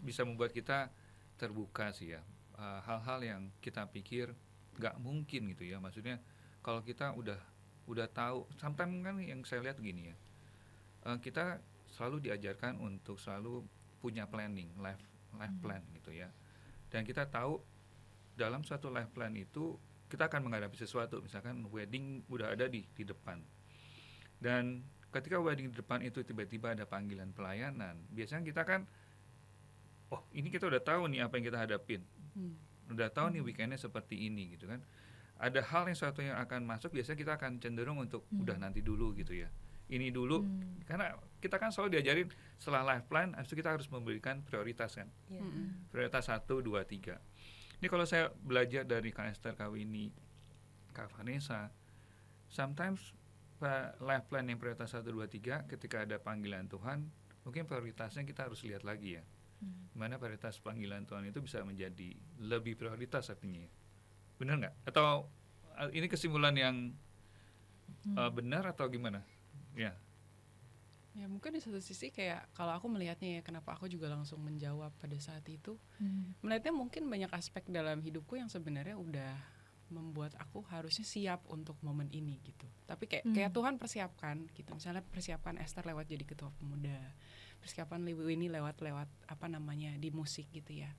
bisa membuat kita terbuka sih ya. Hal-hal yang kita pikir nggak mungkin gitu ya. Maksudnya kalau kita udah tahu, sometimes kan yang saya lihat gini ya, kita selalu diajarkan untuk selalu punya planning, life plan gitu ya. Dan kita tahu dalam suatu life plan itu kita akan menghadapi sesuatu, misalkan wedding udah ada di depan. Dan ketika wedding di depan itu tiba-tiba ada panggilan pelayanan, biasanya kita kan, oh ini kita udah tahu nih apa yang kita hadapin, udah tahu nih weekendnya seperti ini gitu kan. Ada hal yang suatu yang akan masuk, biasanya kita akan cenderung untuk udah nanti dulu gitu ya, ini dulu, karena kita kan selalu diajarin setelah life plan, habis itu kita harus memberikan prioritas kan, prioritas 1, 2, 3. Ini kalau saya belajar dari Kak Esther, Kak Winnie, Kak Vanessa, sometimes life plan yang prioritas 1, 2, 3, ketika ada panggilan Tuhan, mungkin prioritasnya kita harus lihat lagi ya, mana prioritas panggilan Tuhan itu bisa menjadi lebih prioritas artinya, benar nggak? Atau ini kesimpulan yang benar atau gimana? Ya. Ya mungkin di satu sisi kayak kalau aku melihatnya ya, kenapa aku juga langsung menjawab pada saat itu, melihatnya mungkin banyak aspek dalam hidupku yang sebenarnya udah membuat aku harusnya siap untuk momen ini gitu. Tapi kayak Tuhan persiapkan gitu. Misalnya persiapkan Esther lewat jadi ketua pemuda, persiapan Winnie lewat apa namanya di musik gitu ya.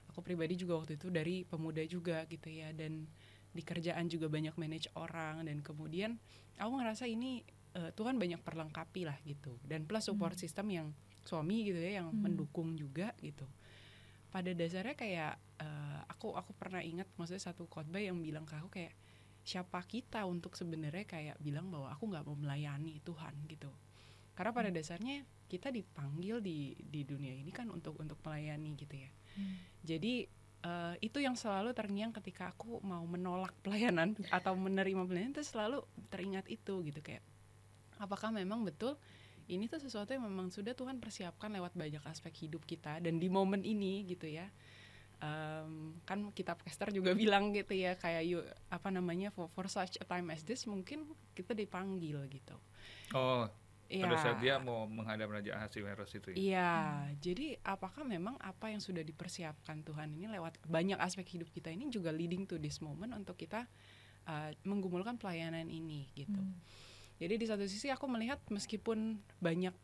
Aku pribadi juga waktu itu dari pemuda juga gitu ya, dan di kerjaan juga banyak manage orang, dan kemudian aku ngerasa ini Tuhan banyak perlengkapi lah gitu, dan plus support system yang suami gitu ya yang mendukung juga gitu. Pada dasarnya kayak aku pernah ingat maksudnya satu khotbah yang bilang ke aku kayak, siapa kita untuk sebenarnya kayak bilang bahwa aku nggak mau melayani Tuhan gitu, karena pada dasarnya kita dipanggil di dunia ini kan untuk melayani gitu ya. Jadi itu yang selalu terngiang ketika aku mau menolak pelayanan atau menerima pelayanan, itu selalu teringat itu gitu, kayak apakah memang betul ini tuh sesuatu yang memang sudah Tuhan persiapkan lewat banyak aspek hidup kita, dan di momen ini gitu ya. Kan kitab Esther juga bilang gitu ya, kayak apa namanya, for such a time as this, mungkin kita dipanggil gitu. Pada saat dia mau menghadap Raja Ahasiweros itu ya. Iya, jadi apakah memang apa yang sudah dipersiapkan Tuhan ini lewat banyak aspek hidup kita ini juga leading to this moment untuk kita menggumulkan pelayanan ini gitu. Jadi di satu sisi aku melihat meskipun banyak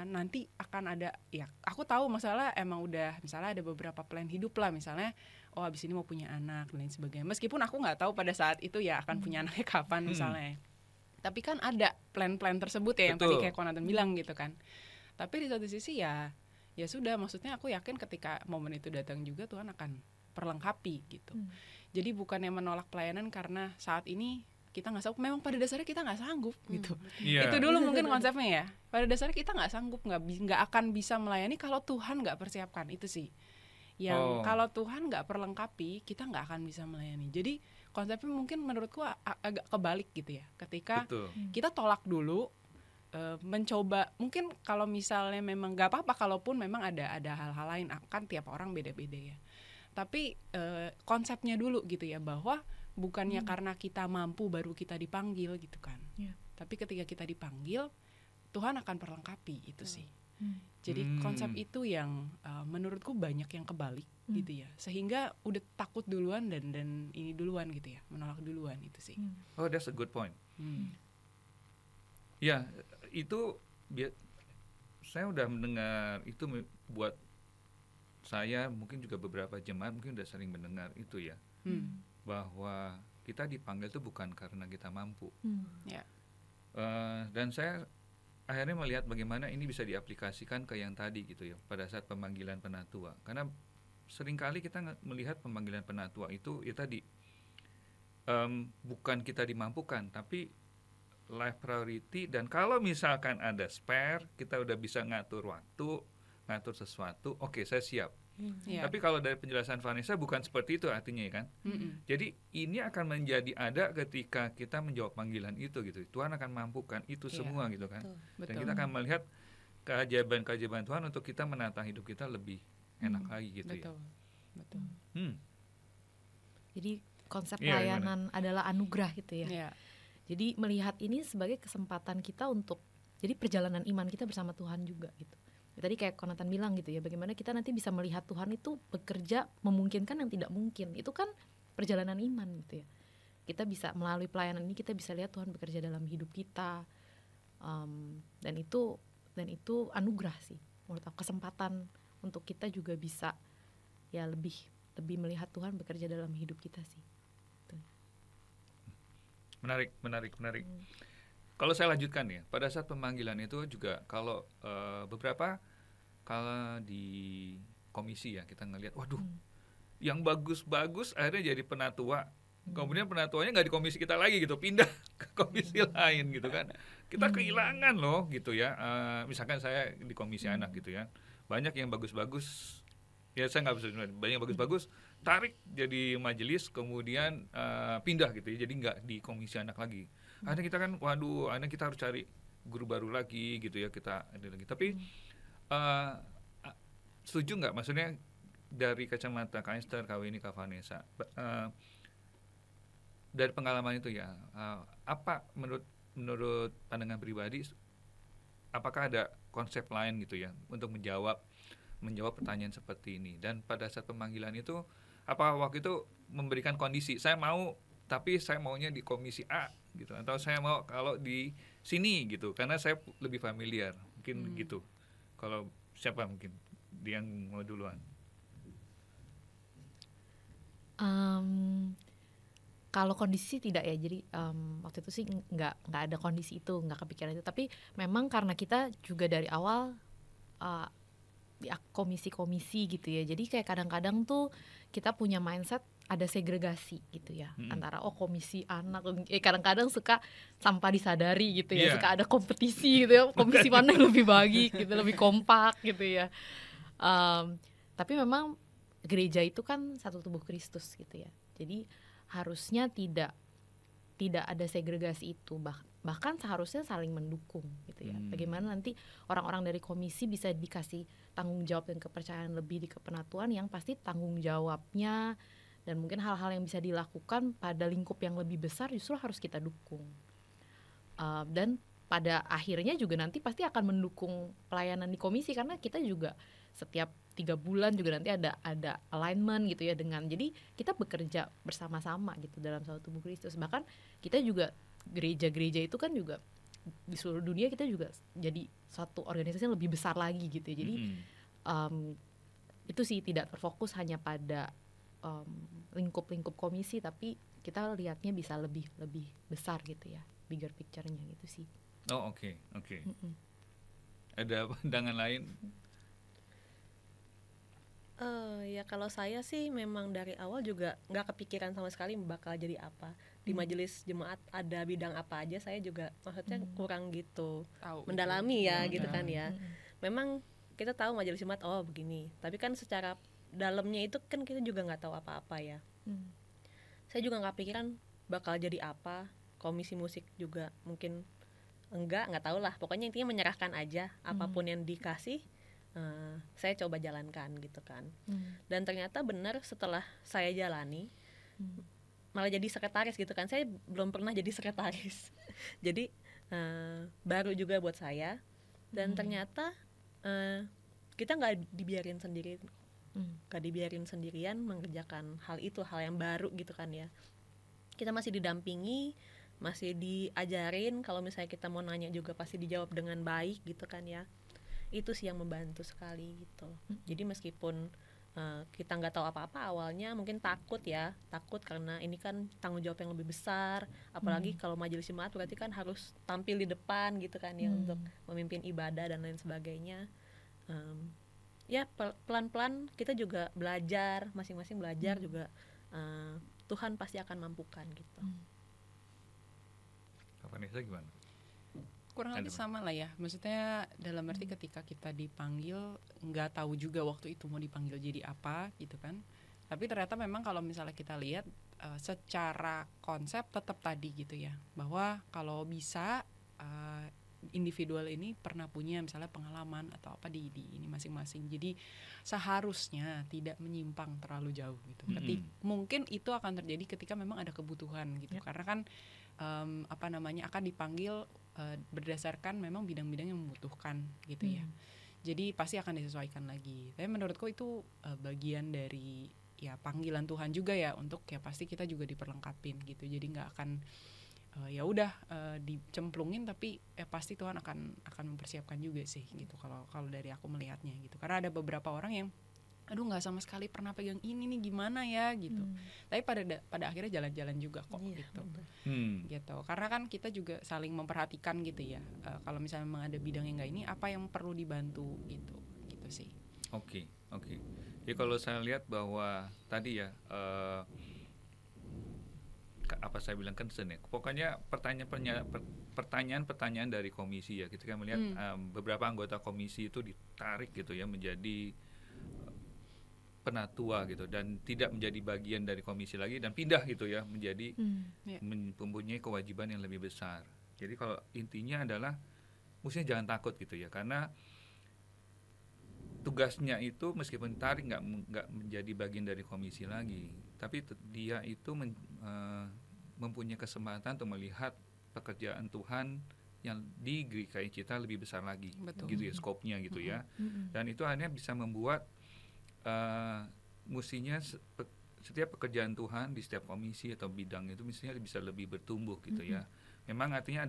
nanti akan ada, ya aku tahu masalah emang udah misalnya ada beberapa plan hidup lah, misalnya abis ini mau punya anak dan lain sebagainya, meskipun aku nggak tahu pada saat itu ya akan punya anaknya kapan misalnya, tapi kan ada plan-plan tersebut ya. Betul. Yang tadi kayak Konatan bilang gitu kan. Tapi di satu sisi ya sudah, maksudnya aku yakin ketika momen itu datang juga Tuhan akan perlengkapi gitu. Jadi bukannya menolak pelayanan karena saat ini kita nggak sanggup, memang pada dasarnya kita nggak sanggup gitu. Itu dulu mungkin konsepnya ya. Pada dasarnya kita nggak sanggup, nggak akan bisa melayani kalau Tuhan nggak persiapkan, itu sih. Yang kalau Tuhan nggak perlengkapi, kita nggak akan bisa melayani. Jadi konsepnya mungkin menurutku agak kebalik gitu ya. Ketika kita tolak dulu, mencoba, mungkin kalau misalnya memang nggak apa-apa, kalaupun memang ada hal-hal lain, kan tiap orang beda-beda ya. Tapi konsepnya dulu gitu ya, bahwa bukannya karena kita mampu baru kita dipanggil gitu kan. Tapi ketika kita dipanggil, Tuhan akan perlengkapi, itu sih. Jadi konsep itu yang menurutku banyak yang kebalik gitu ya, sehingga udah takut duluan dan ini duluan gitu ya, menolak duluan, itu sih. That's a good point. Ya, itu saya udah mendengar itu, buat saya mungkin juga beberapa jemaat mungkin udah sering mendengar itu ya, bahwa kita dipanggil itu bukan karena kita mampu. Dan saya akhirnya melihat bagaimana ini bisa diaplikasikan ke yang tadi gitu ya, pada saat pemanggilan penatua. Karena seringkali kita melihat pemanggilan penatua itu ya tadi, bukan kita dimampukan, tapi life priority. Dan kalau misalkan ada spare, kita udah bisa ngatur waktu, ngatur sesuatu, oke, saya siap. Tapi kalau dari penjelasan Vanessa bukan seperti itu artinya ya kan. Jadi ini akan menjadi ada ketika kita menjawab panggilan itu gitu. Tuhan akan mampukan itu semua gitu kan. Dan kita akan melihat keajaiban-keajaiban Tuhan untuk kita menata hidup kita lebih enak lagi gitu. Betul. Jadi konsep pelayanan adalah anugerah gitu ya. Jadi melihat ini sebagai kesempatan kita untuk, jadi perjalanan iman kita bersama Tuhan juga gitu. Tadi kayak Konatan bilang gitu ya, bagaimana kita nanti bisa melihat Tuhan itu bekerja memungkinkan yang tidak mungkin. Itu kan perjalanan iman gitu ya. kita bisa melalui pelayanan ini kita bisa lihat Tuhan bekerja dalam hidup kita, dan itu anugerah sih menurut aku, kesempatan untuk kita juga bisa ya lebih melihat Tuhan bekerja dalam hidup kita sih. Menarik. Kalau saya lanjutkan ya, pada saat pemanggilan itu juga kalau beberapa kala di komisi ya kita ngelihat, waduh, yang bagus-bagus akhirnya jadi penatua. Kemudian penatuanya nggak di komisi kita lagi gitu, pindah ke komisi lain gitu kan. Kita kehilangan loh gitu ya. Misalkan saya di komisi anak gitu ya, banyak yang bagus-bagus. Ya saya nggak bisa, banyak yang bagus-bagus tarik jadi majelis, kemudian pindah gitu ya, jadi nggak di komisi anak lagi. Akhirnya kita kan, waduh, akhirnya kita harus cari guru baru lagi gitu ya, kita ada lagi. Tapi setuju nggak, maksudnya dari kacamata Kak Esther, Kak Weni, Kak Vanessa, dari pengalaman itu ya, apa menurut pandangan pribadi, apakah ada konsep lain gitu ya untuk menjawab pertanyaan seperti ini? Dan pada saat pemanggilan itu, apa waktu itu memberikan kondisi, saya mau tapi saya maunya di komisi A gitu, atau saya mau kalau di sini gitu karena saya lebih familiar, mungkin gitu. Kalau siapa mungkin dia yang mau duluan? Kalau kondisi tidak ya, jadi waktu itu sih nggak ada kondisi itu, nggak kepikiran itu. Tapi memang karena kita juga dari awal di komisi-komisi gitu ya, jadi kayak kadang-kadang tuh kita punya mindset ada segregasi gitu ya, antara komisi anak, kadang-kadang suka tanpa disadari gitu ya, suka ada kompetisi gitu ya, komisi mana yang lebih baik gitu, lebih kompak gitu ya. Tapi memang gereja itu kan satu tubuh Kristus gitu ya, jadi harusnya tidak ada segregasi itu, bahkan seharusnya saling mendukung gitu ya. Bagaimana nanti orang-orang dari komisi bisa dikasih tanggung jawab dan kepercayaan lebih di kepenatuan, yang pasti tanggung jawabnya dan mungkin hal-hal yang bisa dilakukan pada lingkup yang lebih besar justru harus kita dukung. Dan pada akhirnya juga nanti pasti akan mendukung pelayanan di komisi, karena kita juga setiap 3 bulan juga nanti ada alignment gitu ya, dengan, jadi kita bekerja bersama-sama gitu dalam satu tubuh Kristus. Bahkan kita juga gereja-gereja itu kan juga di seluruh dunia kita juga jadi satu organisasi yang lebih besar lagi gitu ya. Jadi itu sih tidak terfokus hanya pada lingkup-lingkup komisi, tapi kita lihatnya bisa lebih besar gitu ya, bigger picture-nya gitu sih. Oh oke. Ada pandangan lain? Ya kalau saya sih memang dari awal juga nggak kepikiran sama sekali bakal jadi apa di majelis jemaat, ada bidang apa aja, saya juga maksudnya kurang gitu mendalami ya gitu kan ya. Memang kita tahu majelis jemaat begini, tapi kan secara dalamnya itu kan kita juga nggak tahu apa-apa ya. Saya juga nggak pikiran bakal jadi apa, komisi musik juga mungkin nggak tahu lah, pokoknya intinya menyerahkan aja apapun yang dikasih. Saya coba jalankan gitu kan. Dan ternyata benar setelah saya jalani malah jadi sekretaris gitu kan. Saya belum pernah jadi sekretaris jadi baru juga buat saya. Dan ternyata kita nggak dibiarin sendiri, nggak dibiarin sendirian mengerjakan hal itu, hal yang baru gitu kan ya. Kita masih didampingi, masih diajarin, kalau misalnya kita mau nanya juga pasti dijawab dengan baik gitu kan ya. Itu sih yang membantu sekali gitu. Jadi meskipun kita nggak tahu apa-apa awalnya, mungkin takut karena ini kan tanggung jawab yang lebih besar, apalagi kalau majelis jemaat berarti kan harus tampil di depan gitu kan ya, untuk memimpin ibadah dan lain sebagainya. Ya pelan-pelan kita juga belajar, masing-masing belajar juga, Tuhan pasti akan mampukan gitu. Vanessa gimana? Kurang lebih sama lah ya, maksudnya dalam arti ketika kita dipanggil nggak tahu juga waktu itu mau dipanggil jadi apa gitu kan. Tapi ternyata memang kalau misalnya kita lihat secara konsep tetap tadi gitu ya, bahwa kalau bisa individual ini pernah punya misalnya pengalaman atau apa di ini masing-masing, jadi seharusnya tidak menyimpang terlalu jauh gitu. Mungkin itu akan terjadi ketika memang ada kebutuhan gitu, karena kan akan dipanggil berdasarkan memang bidang-bidang yang membutuhkan gitu ya. Jadi pasti akan disesuaikan lagi. Tapi menurutku itu bagian dari ya panggilan Tuhan juga ya, untuk ya pasti kita juga diperlengkapin gitu. Jadi nggak akan ya udah dicemplungin, tapi pasti Tuhan akan mempersiapkan juga sih gitu kalau dari aku melihatnya gitu. Karena ada beberapa orang yang aduh nggak sama sekali pernah pegang ini nih, gimana ya gitu. Tapi pada akhirnya jalan-jalan juga kok gitu. Gitu. Karena kan kita juga saling memperhatikan gitu ya. Kalau misalnya memang ada bidang yang nggak ini, apa yang perlu dibantu gitu sih. Oke. Jadi kalau saya lihat bahwa tadi ya apa saya bilang concern ya. Pokoknya pertanyaan-pertanyaan dari komisi ya. Kita kan melihat beberapa anggota komisi itu ditarik gitu ya menjadi penatua gitu, dan tidak menjadi bagian dari komisi lagi dan pindah gitu ya menjadi mempunyai kewajiban yang lebih besar. Jadi kalau intinya adalah mestinya jangan takut gitu ya, karena tugasnya itu meskipun tarik nggak menjadi bagian dari komisi lagi, tapi dia itu mempunyai kesempatan untuk melihat pekerjaan Tuhan yang di GKI kita lebih besar lagi. Betul. Gitu ya skopnya gitu ya. Dan itu hanya bisa membuat mestinya setiap pekerjaan Tuhan di setiap komisi atau bidang itu mestinya bisa lebih bertumbuh gitu ya. Memang artinya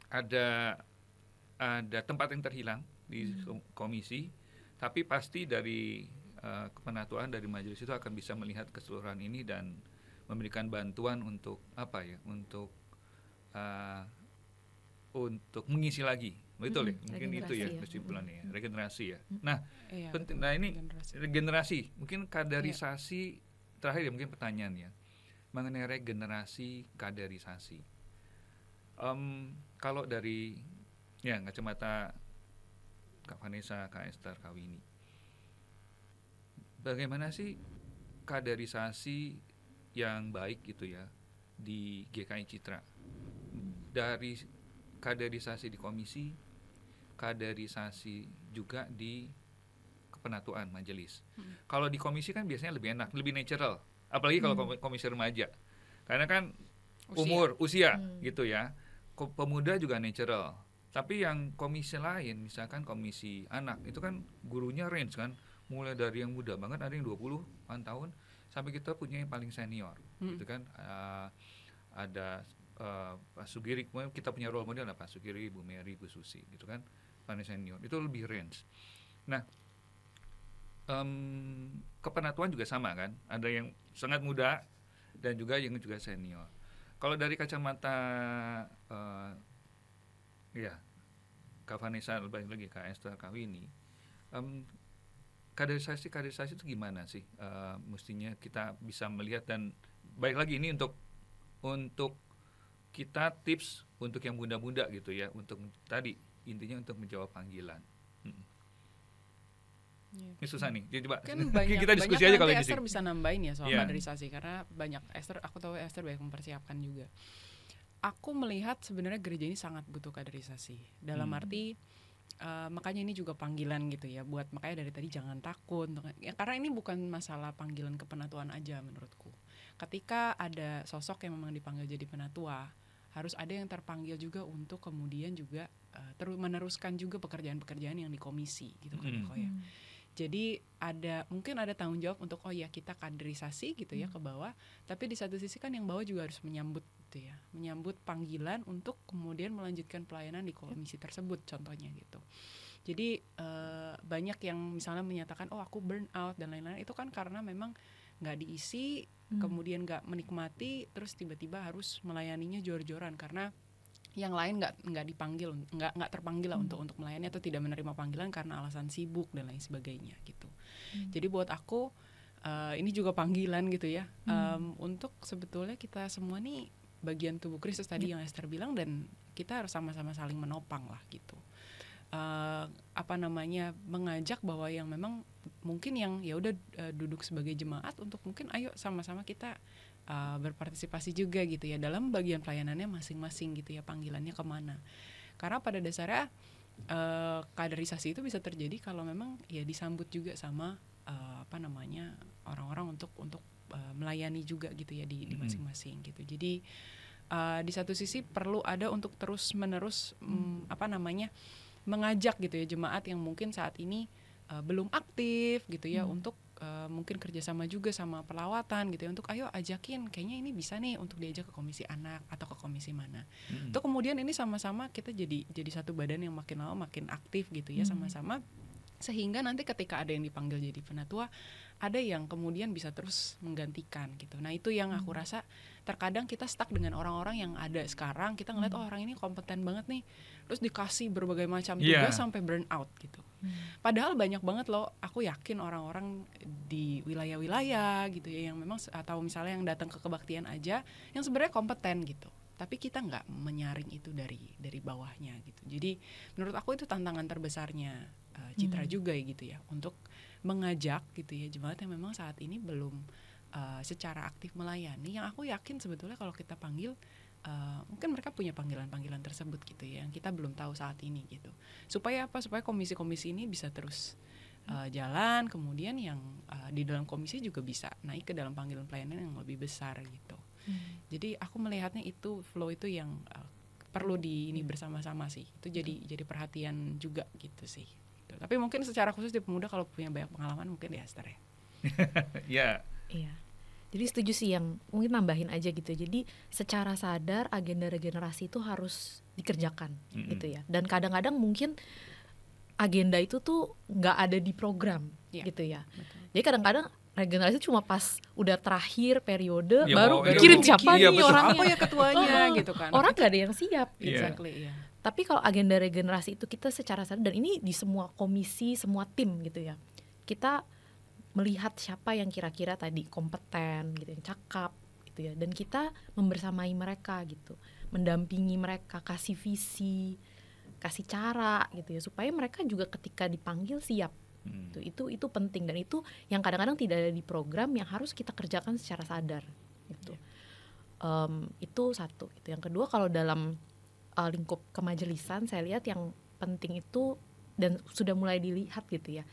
ada tempat yang terhilang di komisi, tapi pasti dari kepenatuan dari majelis itu akan bisa melihat keseluruhan ini dan memberikan bantuan untuk apa ya, untuk mengisi lagi, betul ya, mungkin itu ya kesimpulannya ya, regenerasi ya. Nah, penting. Nah ini regenerasi, mungkin kaderisasi terakhir ya, mungkin pertanyaan ya mengenai regenerasi kaderisasi. Kalau dari ya kacamata Kak Vanessa, Kak Esther, Kak Winnie, bagaimana sih kaderisasi yang baik gitu ya di GKI Citra, dari kaderisasi di komisi, kaderisasi juga di kepenatuan majelis. Kalau di komisi kan biasanya lebih enak, lebih natural, apalagi kalau komisi remaja, karena kan usia gitu ya. Pemuda juga natural. Tapi yang komisi lain, misalkan komisi anak, itu kan gurunya range kan, mulai dari yang muda banget, ada yang 20-an tahun, sampai kita punya yang paling senior, gitu kan. Ada Pak Sugiri, kita punya role model Pak Sugiri, Bu Mary, Bu Susi, gitu kan, paling senior, itu lebih range. Nah, kepenatuan juga sama kan, ada yang sangat muda dan juga yang juga senior. Kalau dari kacamata Kak Vanessa, balik lagi Kak Esther, Kak Winnie, kaderisasi itu gimana sih mestinya kita bisa melihat, dan baik lagi ini untuk kita tips untuk yang muda-muda gitu ya, untuk tadi intinya untuk menjawab panggilan. Ini susah nih, jadi coba kan kita diskusi aja kalau Esther bisa nambahin ya soal kaderisasi, karena banyak aku tahu Esther banyak mempersiapkan juga. Aku melihat sebenarnya gereja ini sangat butuh kaderisasi dalam arti makanya ini juga panggilan gitu ya, buat makanya dari tadi jangan takut ya, karena ini bukan masalah panggilan kepenatuan aja menurutku. Ketika ada sosok yang memang dipanggil jadi penatua, harus ada yang terpanggil juga untuk kemudian juga terus meneruskan juga pekerjaan-pekerjaan yang di komisi gitu kan kok ya. Jadi mungkin ada tanggung jawab untuk kita kaderisasi gitu ya ke bawah, tapi di satu sisi kan yang bawah juga harus menyambut gitu ya, menyambut panggilan untuk kemudian melanjutkan pelayanan di komisi tersebut contohnya gitu. Jadi banyak yang misalnya menyatakan aku burn out dan lain-lain, itu kan karena memang nggak diisi, kemudian nggak menikmati, terus tiba-tiba harus melayaninya jor-joran karena yang lain nggak dipanggil, nggak terpanggil lah untuk melayani, atau tidak menerima panggilan karena alasan sibuk dan lain sebagainya gitu. Jadi buat aku ini juga panggilan gitu ya, untuk sebetulnya kita semua nih bagian tubuh Kristus tadi yang Esther bilang, dan kita harus sama-sama saling menopang lah gitu. Mengajak bahwa yang memang mungkin yang ya udah duduk sebagai jemaat, untuk mungkin ayo sama-sama kita berpartisipasi juga gitu ya dalam bagian pelayanannya masing-masing gitu ya, panggilannya kemana. Karena pada dasarnya kaderisasi itu bisa terjadi kalau memang ya disambut juga sama orang-orang untuk melayani juga gitu ya di masing-masing gitu. Jadi di satu sisi perlu ada untuk terus-menerus mengajak gitu ya jemaat yang mungkin saat ini belum aktif gitu ya, untuk mungkin kerjasama juga sama pelawatan gitu ya, untuk ayo ajakin, kayaknya ini bisa nih untuk diajak ke komisi anak atau ke komisi mana. Itu kemudian ini sama-sama kita jadi satu badan yang makin lama makin aktif gitu ya, sama-sama, sehingga nanti ketika ada yang dipanggil jadi penatua, ada yang kemudian bisa terus menggantikan gitu. Nah itu yang aku rasa terkadang kita stuck dengan orang-orang yang ada sekarang. Kita ngeliat orang ini kompeten banget nih, terus dikasih berbagai macam tugas sampai burn out gitu. Padahal banyak banget loh, aku yakin orang-orang di wilayah-wilayah gitu ya, yang memang, atau misalnya yang datang ke kebaktian aja, yang sebenarnya kompeten gitu. Tapi kita nggak menyaring itu dari bawahnya gitu. Jadi menurut aku itu tantangan terbesarnya Citra juga gitu ya, untuk mengajak gitu ya jemaat yang memang saat ini belum secara aktif melayani, yang aku yakin sebetulnya kalau kita panggil mungkin mereka punya panggilan-panggilan tersebut gitu ya, yang kita belum tahu saat ini gitu. Supaya apa? Supaya komisi-komisi ini bisa terus jalan, kemudian yang di dalam komisi juga bisa naik ke dalam panggilan pelayanan yang lebih besar gitu. Jadi aku melihatnya itu flow itu yang perlu ini bersama-sama sih. Itu jadi perhatian juga gitu sih. Tapi mungkin secara khusus di pemuda kalau punya banyak pengalaman mungkin di Esther ya. Iya. Jadi setuju sih, yang mungkin nambahin aja gitu. Jadi secara sadar agenda regenerasi itu harus dikerjakan gitu ya. Dan kadang-kadang mungkin agenda itu tuh nggak ada di program gitu ya. Betul. Jadi kadang-kadang regenerasi cuma pas udah terakhir periode baru mikirin siapa nih orangnya, apa ya ketuanya gitu kan. Orang nggak ada yang siap gitu. Exactly, Tapi kalau agenda regenerasi itu kita secara sadar, dan ini di semua komisi, semua tim gitu ya, kita melihat siapa yang kira-kira tadi kompeten gitu, yang cakap gitu ya, dan kita membersamai mereka gitu, mendampingi mereka, kasih visi, kasih cara gitu ya, supaya mereka juga ketika dipanggil siap. Itu penting, dan itu yang kadang-kadang tidak ada di program, yang harus kita kerjakan secara sadar gitu. Itu satu gitu. Yang kedua, kalau dalam lingkup kemajelisan saya lihat yang penting itu, dan sudah mulai dilihat gitu ya,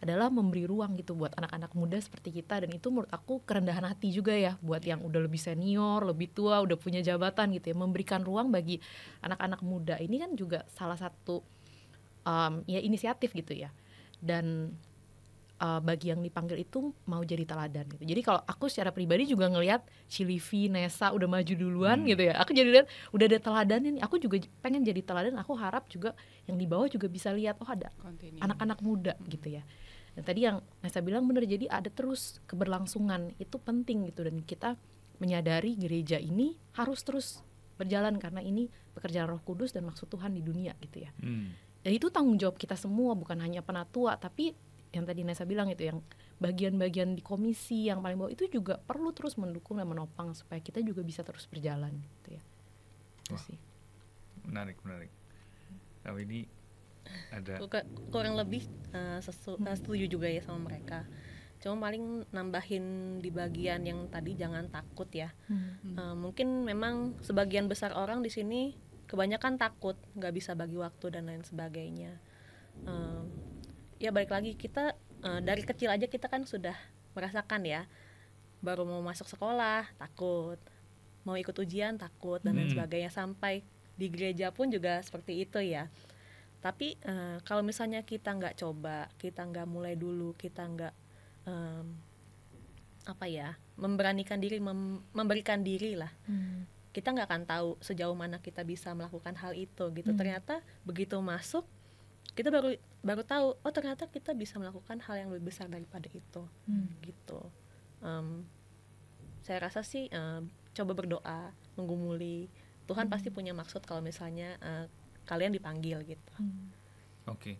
adalah memberi ruang gitu buat anak-anak muda seperti kita. Dan itu menurut aku kerendahan hati juga ya, buat yang udah lebih senior, lebih tua, udah punya jabatan gitu ya, memberikan ruang bagi anak-anak muda. Ini kan juga salah satu ya inisiatif gitu ya. Dan bagi yang dipanggil itu mau jadi teladan gitu. Jadi kalau aku secara pribadi juga ngelihat Cilivi, Nesa udah maju duluan gitu ya, aku jadi lihat udah ada teladan ini, aku juga pengen jadi teladan. Aku harap juga yang di bawah juga bisa lihat, oh ada anak-anak muda gitu ya. Dan tadi yang Nesa bilang benar, jadi ada terus keberlangsungan, itu penting gitu. Dan kita menyadari gereja ini harus terus berjalan, karena ini pekerjaan Roh Kudus dan maksud Tuhan di dunia gitu ya. Dan itu tanggung jawab kita semua, bukan hanya penatua, tapi yang tadi Nesa bilang itu, yang bagian-bagian di komisi yang paling bawah itu juga perlu terus mendukung dan menopang supaya kita juga bisa terus berjalan gitu ya. Wah, menarik. Kalau ini ada kurang lebih setuju juga ya sama mereka. Cuma paling nambahin di bagian yang tadi, jangan takut ya. Mungkin memang sebagian besar orang di sini kebanyakan takut, nggak bisa bagi waktu dan lain sebagainya. Ya balik lagi, kita dari kecil aja kita kan sudah merasakan ya, baru mau masuk sekolah takut, mau ikut ujian takut dan lain sebagainya, sampai di gereja pun juga seperti itu ya. Tapi kalau misalnya kita nggak coba, kita nggak mulai dulu, kita nggak memberanikan diri, memberikan diri lah, kita nggak akan tahu sejauh mana kita bisa melakukan hal itu gitu. Ternyata begitu masuk, kita baru tahu, oh ternyata kita bisa melakukan hal yang lebih besar daripada itu gitu. Saya rasa sih coba berdoa, menggumuli, Tuhan pasti punya maksud kalau misalnya kalian dipanggil gitu. Oke.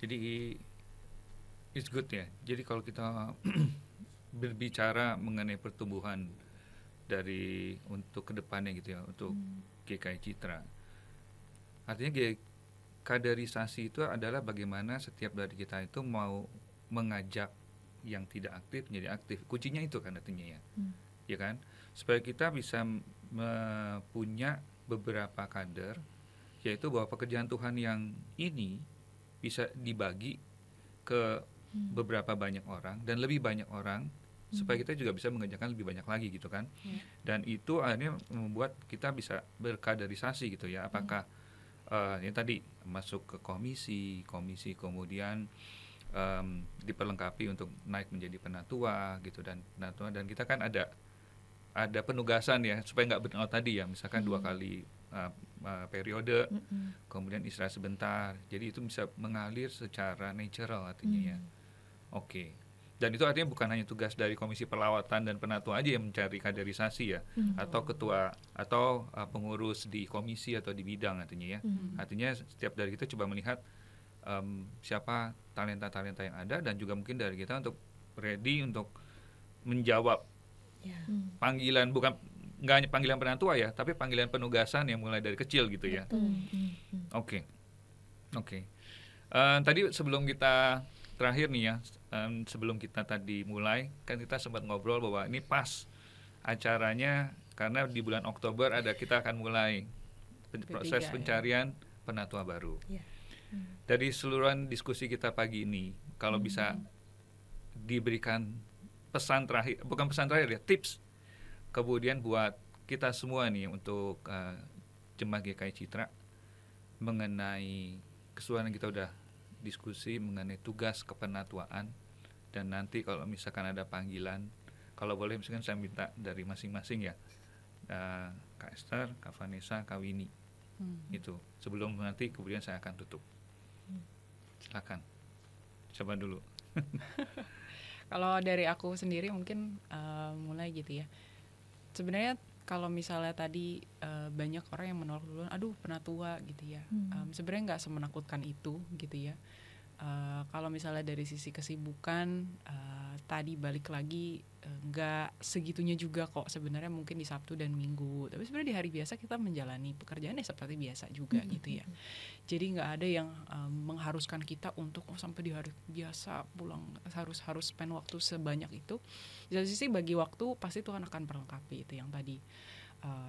Jadi it's good ya. Jadi kalau kita berbicara mengenai pertumbuhan dari untuk kedepannya gitu ya, untuk GKI Citra, artinya kaderisasi itu adalah bagaimana setiap dari kita itu mau mengajak yang tidak aktif menjadi aktif. Kuncinya itu kan artinya ya, ya kan, supaya kita bisa punya beberapa kader, yaitu bahwa pekerjaan Tuhan yang ini bisa dibagi ke beberapa banyak orang dan lebih banyak orang, supaya kita juga bisa mengerjakan lebih banyak lagi gitu kan. Dan itu akhirnya membuat kita bisa berkaderisasi gitu ya. Apakah yang tadi masuk ke komisi, kemudian diperlengkapi untuk naik menjadi penatua gitu, dan kita kan ada penugasan ya supaya nggak burnout tadi ya, misalkan 2 kali periode, kemudian istirahat sebentar, jadi itu bisa mengalir secara natural artinya ya. Oke. Dan itu artinya bukan hanya tugas dari Komisi Perlawatan dan Penatua aja yang mencari kaderisasi ya, atau ketua atau pengurus di komisi atau di bidang artinya ya. Artinya setiap dari kita coba melihat siapa talenta-talenta yang ada, dan juga mungkin dari kita untuk ready untuk menjawab panggilan, bukan nggak hanya panggilan penatua ya, tapi panggilan penugasan yang mulai dari kecil gitu ya. Oke. Tadi sebelum kita terakhir nih ya, sebelum kita tadi mulai kan kita sempat ngobrol bahwa ini pas acaranya karena di bulan Oktober kita akan mulai proses pencarian penatua baru. Dari seluruhan diskusi kita pagi ini, kalau bisa diberikan pesan terakhir, bukan pesan terakhir ya, tips kemudian buat kita semua nih untuk Jemaat GKI Citra mengenai keseluruhan yang kita udah diskusi mengenai tugas kepenatuaan, dan nanti kalau misalkan ada panggilan, kalau boleh misalkan saya minta dari masing-masing ya, Kak Esther, Kak Vanessa, Kak Winnie, itu sebelum nanti kemudian saya akan tutup. Silakan, coba dulu. Kalau dari aku sendiri mungkin mulai gitu ya. Sebenarnya kalau misalnya tadi banyak orang yang menolak duluan, aduh penatua gitu ya. Sebenarnya nggak semenakutkan itu gitu ya. Kalau misalnya dari sisi kesibukan, tadi balik lagi nggak segitunya juga kok sebenarnya, mungkin di Sabtu dan Minggu. Tapi sebenarnya di hari biasa kita menjalani pekerjaannya seperti biasa juga gitu ya. Jadi nggak ada yang mengharuskan kita untuk sampai di hari biasa pulang harus spend waktu sebanyak itu. Di satu sisi bagi waktu pasti Tuhan akan perlengkapi, itu yang tadi.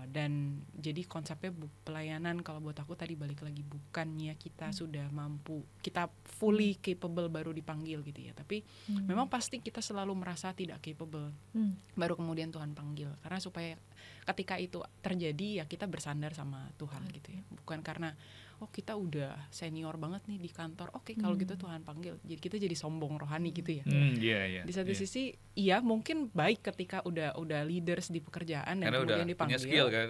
Dan jadi konsepnya pelayanan kalau buat aku tadi balik lagi, bukannya kita sudah mampu, kita fully capable baru dipanggil gitu ya, tapi memang pasti kita selalu merasa tidak capable baru kemudian Tuhan panggil, karena supaya ketika itu terjadi ya kita bersandar sama Tuhan gitu ya, bukan karena kita udah senior banget nih di kantor, kalau gitu Tuhan panggil, jadi kita jadi sombong rohani gitu ya. Di satu sisi iya mungkin baik ketika udah leaders di pekerjaan dan karena kemudian dipanggil, skill kan,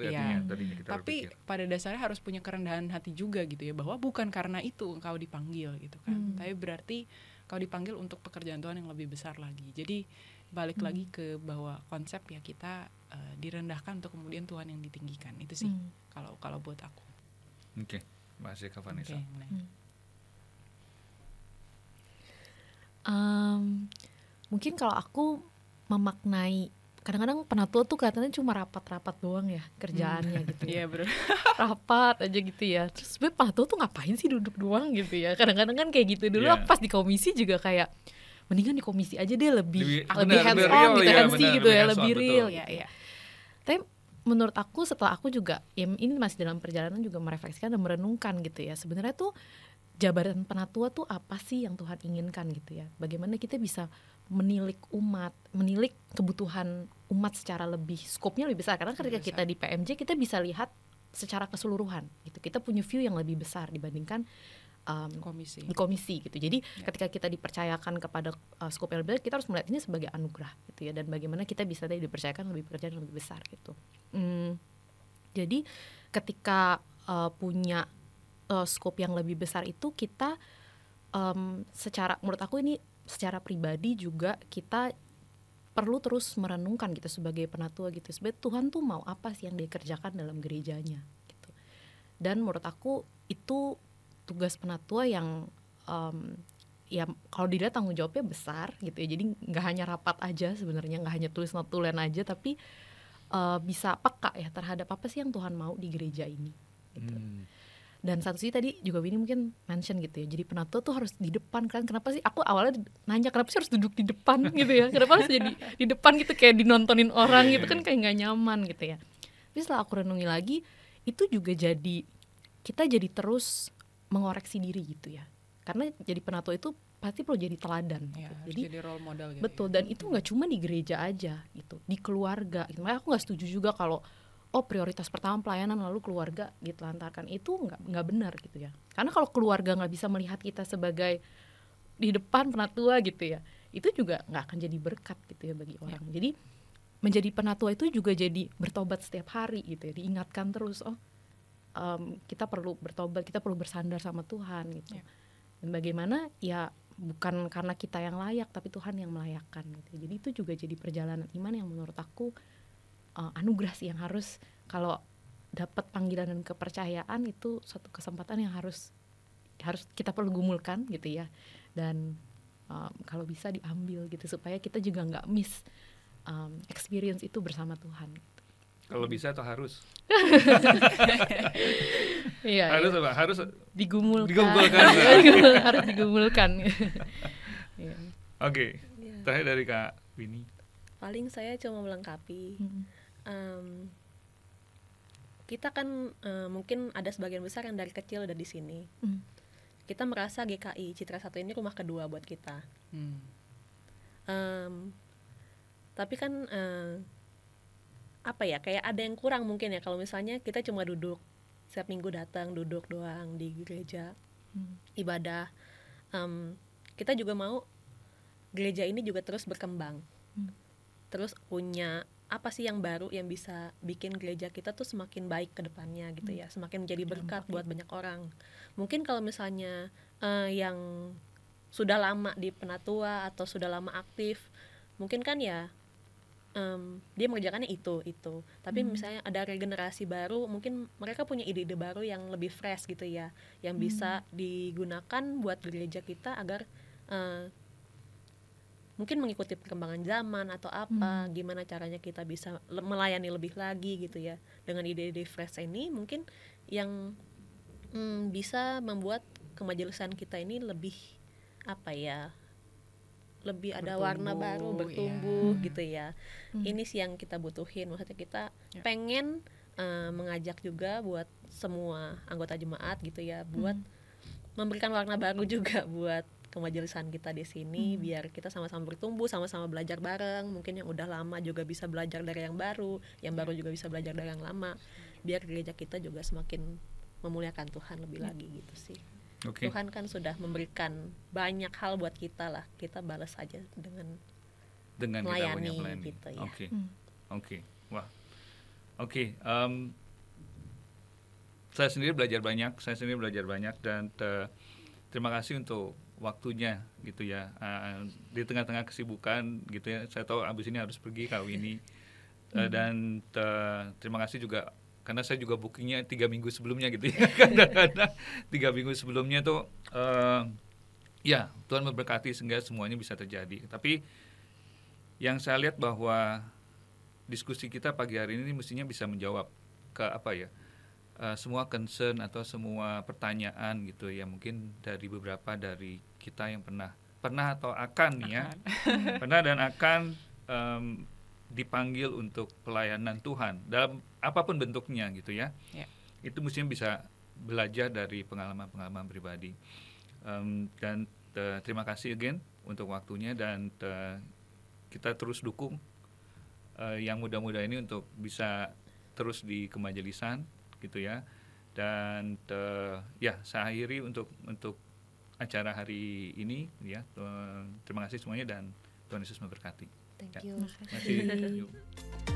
tapi pada dasarnya harus punya kerendahan hati juga gitu ya, bahwa bukan karena itu engkau dipanggil gitu kan, tapi berarti kau dipanggil untuk pekerjaan Tuhan yang lebih besar lagi. Jadi balik lagi ke bahwa konsep ya kita direndahkan untuk kemudian Tuhan yang ditinggikan, itu sih kalau buat aku. Masih Kak Vanessa. Mungkin kalau aku memaknai, kadang-kadang penatua tuh kelihatannya cuma rapat-rapat doang ya kerjaannya gitu ya. Rapat aja gitu ya. Terus sebenarnya penatua tuh ngapain sih duduk doang gitu ya. Kadang-kadang kan kayak gitu. Dulu pas di komisi juga kayak mendingan di komisi aja deh lebih hands on gitu kan sih gitu ya, lebih real. Tapi menurut aku setelah aku juga ya ini masih dalam perjalanan juga merefleksikan dan merenungkan gitu ya, sebenarnya tuh jabatan penatua tuh apa sih yang Tuhan inginkan gitu ya, bagaimana kita bisa menilik umat, menilik kebutuhan umat secara lebih, skopnya lebih besar, karena ketika kita di PMJ kita bisa lihat secara keseluruhan gitu, kita punya view yang lebih besar dibandingkan komisi gitu. Jadi ketika kita dipercayakan kepada skop yang lebih besar, kita harus melihat ini sebagai anugerah gitu ya, dan bagaimana kita bisa dipercayakan lebih pekerjaan yang lebih besar gitu. Jadi ketika punya skop yang lebih besar itu, kita secara, menurut aku ini secara pribadi juga kita perlu terus merenungkan gitu sebagai penatua gitu, sebenarnya Tuhan tuh mau apa sih yang dikerjakan dalam gerejanya gitu. Dan menurut aku itu tugas penatua yang ya kalau dilihat tanggung jawabnya besar gitu ya, jadi nggak hanya rapat aja sebenarnya, nggak hanya tulis notulen aja, tapi bisa peka ya terhadap apa sih yang Tuhan mau di gereja ini gitu. Dan satu sih tadi juga Winnie mungkin mention gitu ya, jadi penatua tuh harus di depan kan. Kenapa sih, aku awalnya nanya kenapa sih harus duduk di depan gitu ya, kenapa harus jadi di depan gitu, kayak dinontonin orang gitu kan, kayak nggak nyaman gitu ya. Tapi setelah aku renungi lagi, itu juga jadi kita jadi terus mengoreksi diri gitu ya, karena jadi penatua itu pasti perlu jadi teladan gitu. Jadi role model gitu. Betul, dan itu nggak cuma di gereja aja gitu, di keluarga gitu. Makanya aku nggak setuju juga kalau prioritas pertama pelayanan lalu keluarga ditelantarkan, itu nggak benar gitu ya. Karena kalau keluarga nggak bisa melihat kita sebagai di depan penatua gitu ya, itu juga nggak akan jadi berkat gitu ya bagi orang. Jadi menjadi penatua itu juga jadi bertobat setiap hari gitu ya, diingatkan terus, kita perlu bertobat, kita perlu bersandar sama Tuhan gitu. Dan bagaimana ya, bukan karena kita yang layak, tapi Tuhan yang melayakkan gitu. Jadi itu juga jadi perjalanan iman yang menurut aku anugerah sih, yang harus, kalau dapat panggilan dan kepercayaan itu suatu kesempatan yang harus kita perlu gumulkan gitu ya. Dan kalau bisa diambil gitu, supaya kita juga nggak miss experience itu bersama Tuhan gitu. Kalau bisa atau harus? Iya, harus apa? Harus digumulkan. Harus digumulkan. Oke. Terakhir dari Kak Winnie. Paling saya cuma melengkapi. Kita kan mungkin ada sebagian besar yang dari kecil udah di sini. Kita merasa GKI Citra 1 ini rumah kedua buat kita. Tapi kan apa ya, kayak ada yang kurang mungkin ya kalau misalnya kita cuma duduk setiap minggu, datang duduk doang di gereja ibadah. Kita juga mau gereja ini juga terus berkembang, terus punya apa sih yang baru yang bisa bikin gereja kita tuh semakin baik ke depannya gitu ya, semakin menjadi berkat buat banyak orang. Mungkin kalau misalnya yang sudah lama di penatua atau sudah lama aktif, mungkin kan ya dia mengerjakannya itu. Tapi misalnya ada regenerasi baru, mungkin mereka punya ide-ide baru yang lebih fresh gitu ya, yang bisa digunakan buat gereja kita agar mungkin mengikuti perkembangan zaman atau apa, gimana caranya kita bisa melayani lebih lagi gitu ya. Dengan ide-ide fresh ini mungkin yang bisa membuat kemajelisan kita ini lebih apa ya, lebih ada warna baru, bertumbuh gitu ya. Ini sih yang kita butuhin. Maksudnya kita pengen mengajak juga buat semua anggota jemaat gitu ya, buat memberikan warna baru juga buat kemajelisan kita di sini, biar kita sama-sama bertumbuh, sama-sama belajar bareng. Mungkin yang udah lama juga bisa belajar dari yang baru juga bisa belajar dari yang lama, biar gereja kita juga semakin memuliakan Tuhan lebih lagi gitu sih. Tuhan kan sudah memberikan banyak hal buat kita lah, kita balas aja dengan melayani gitu ya. Wah. Saya sendiri belajar banyak dan terima kasih untuk waktunya gitu ya. Di tengah-tengah kesibukan gitu ya, saya tahu abis ini harus pergi Kak Winnie. Dan terima kasih juga karena saya juga bookingnya 3 minggu sebelumnya gitu ya. Kadang-kadang 3 minggu sebelumnya tuh ya Tuhan memberkati sehingga semuanya bisa terjadi. Tapi yang saya lihat bahwa diskusi kita pagi hari ini mestinya bisa menjawab ke apa ya, semua concern atau semua pertanyaan gitu ya, mungkin dari beberapa dari kita yang pernah atau akan ya pernah dan akan dipanggil untuk pelayanan Tuhan dalam apapun bentuknya gitu ya. Itu mestinya bisa belajar dari pengalaman pribadi. Dan terima kasih again untuk waktunya, dan kita terus dukung yang muda-muda ini untuk bisa terus di kemajelisan gitu ya. Dan ya saya akhiri untuk acara hari ini ya. Terima kasih semuanya dan Tuhan Yesus memberkati. Thank you. Terima kasih.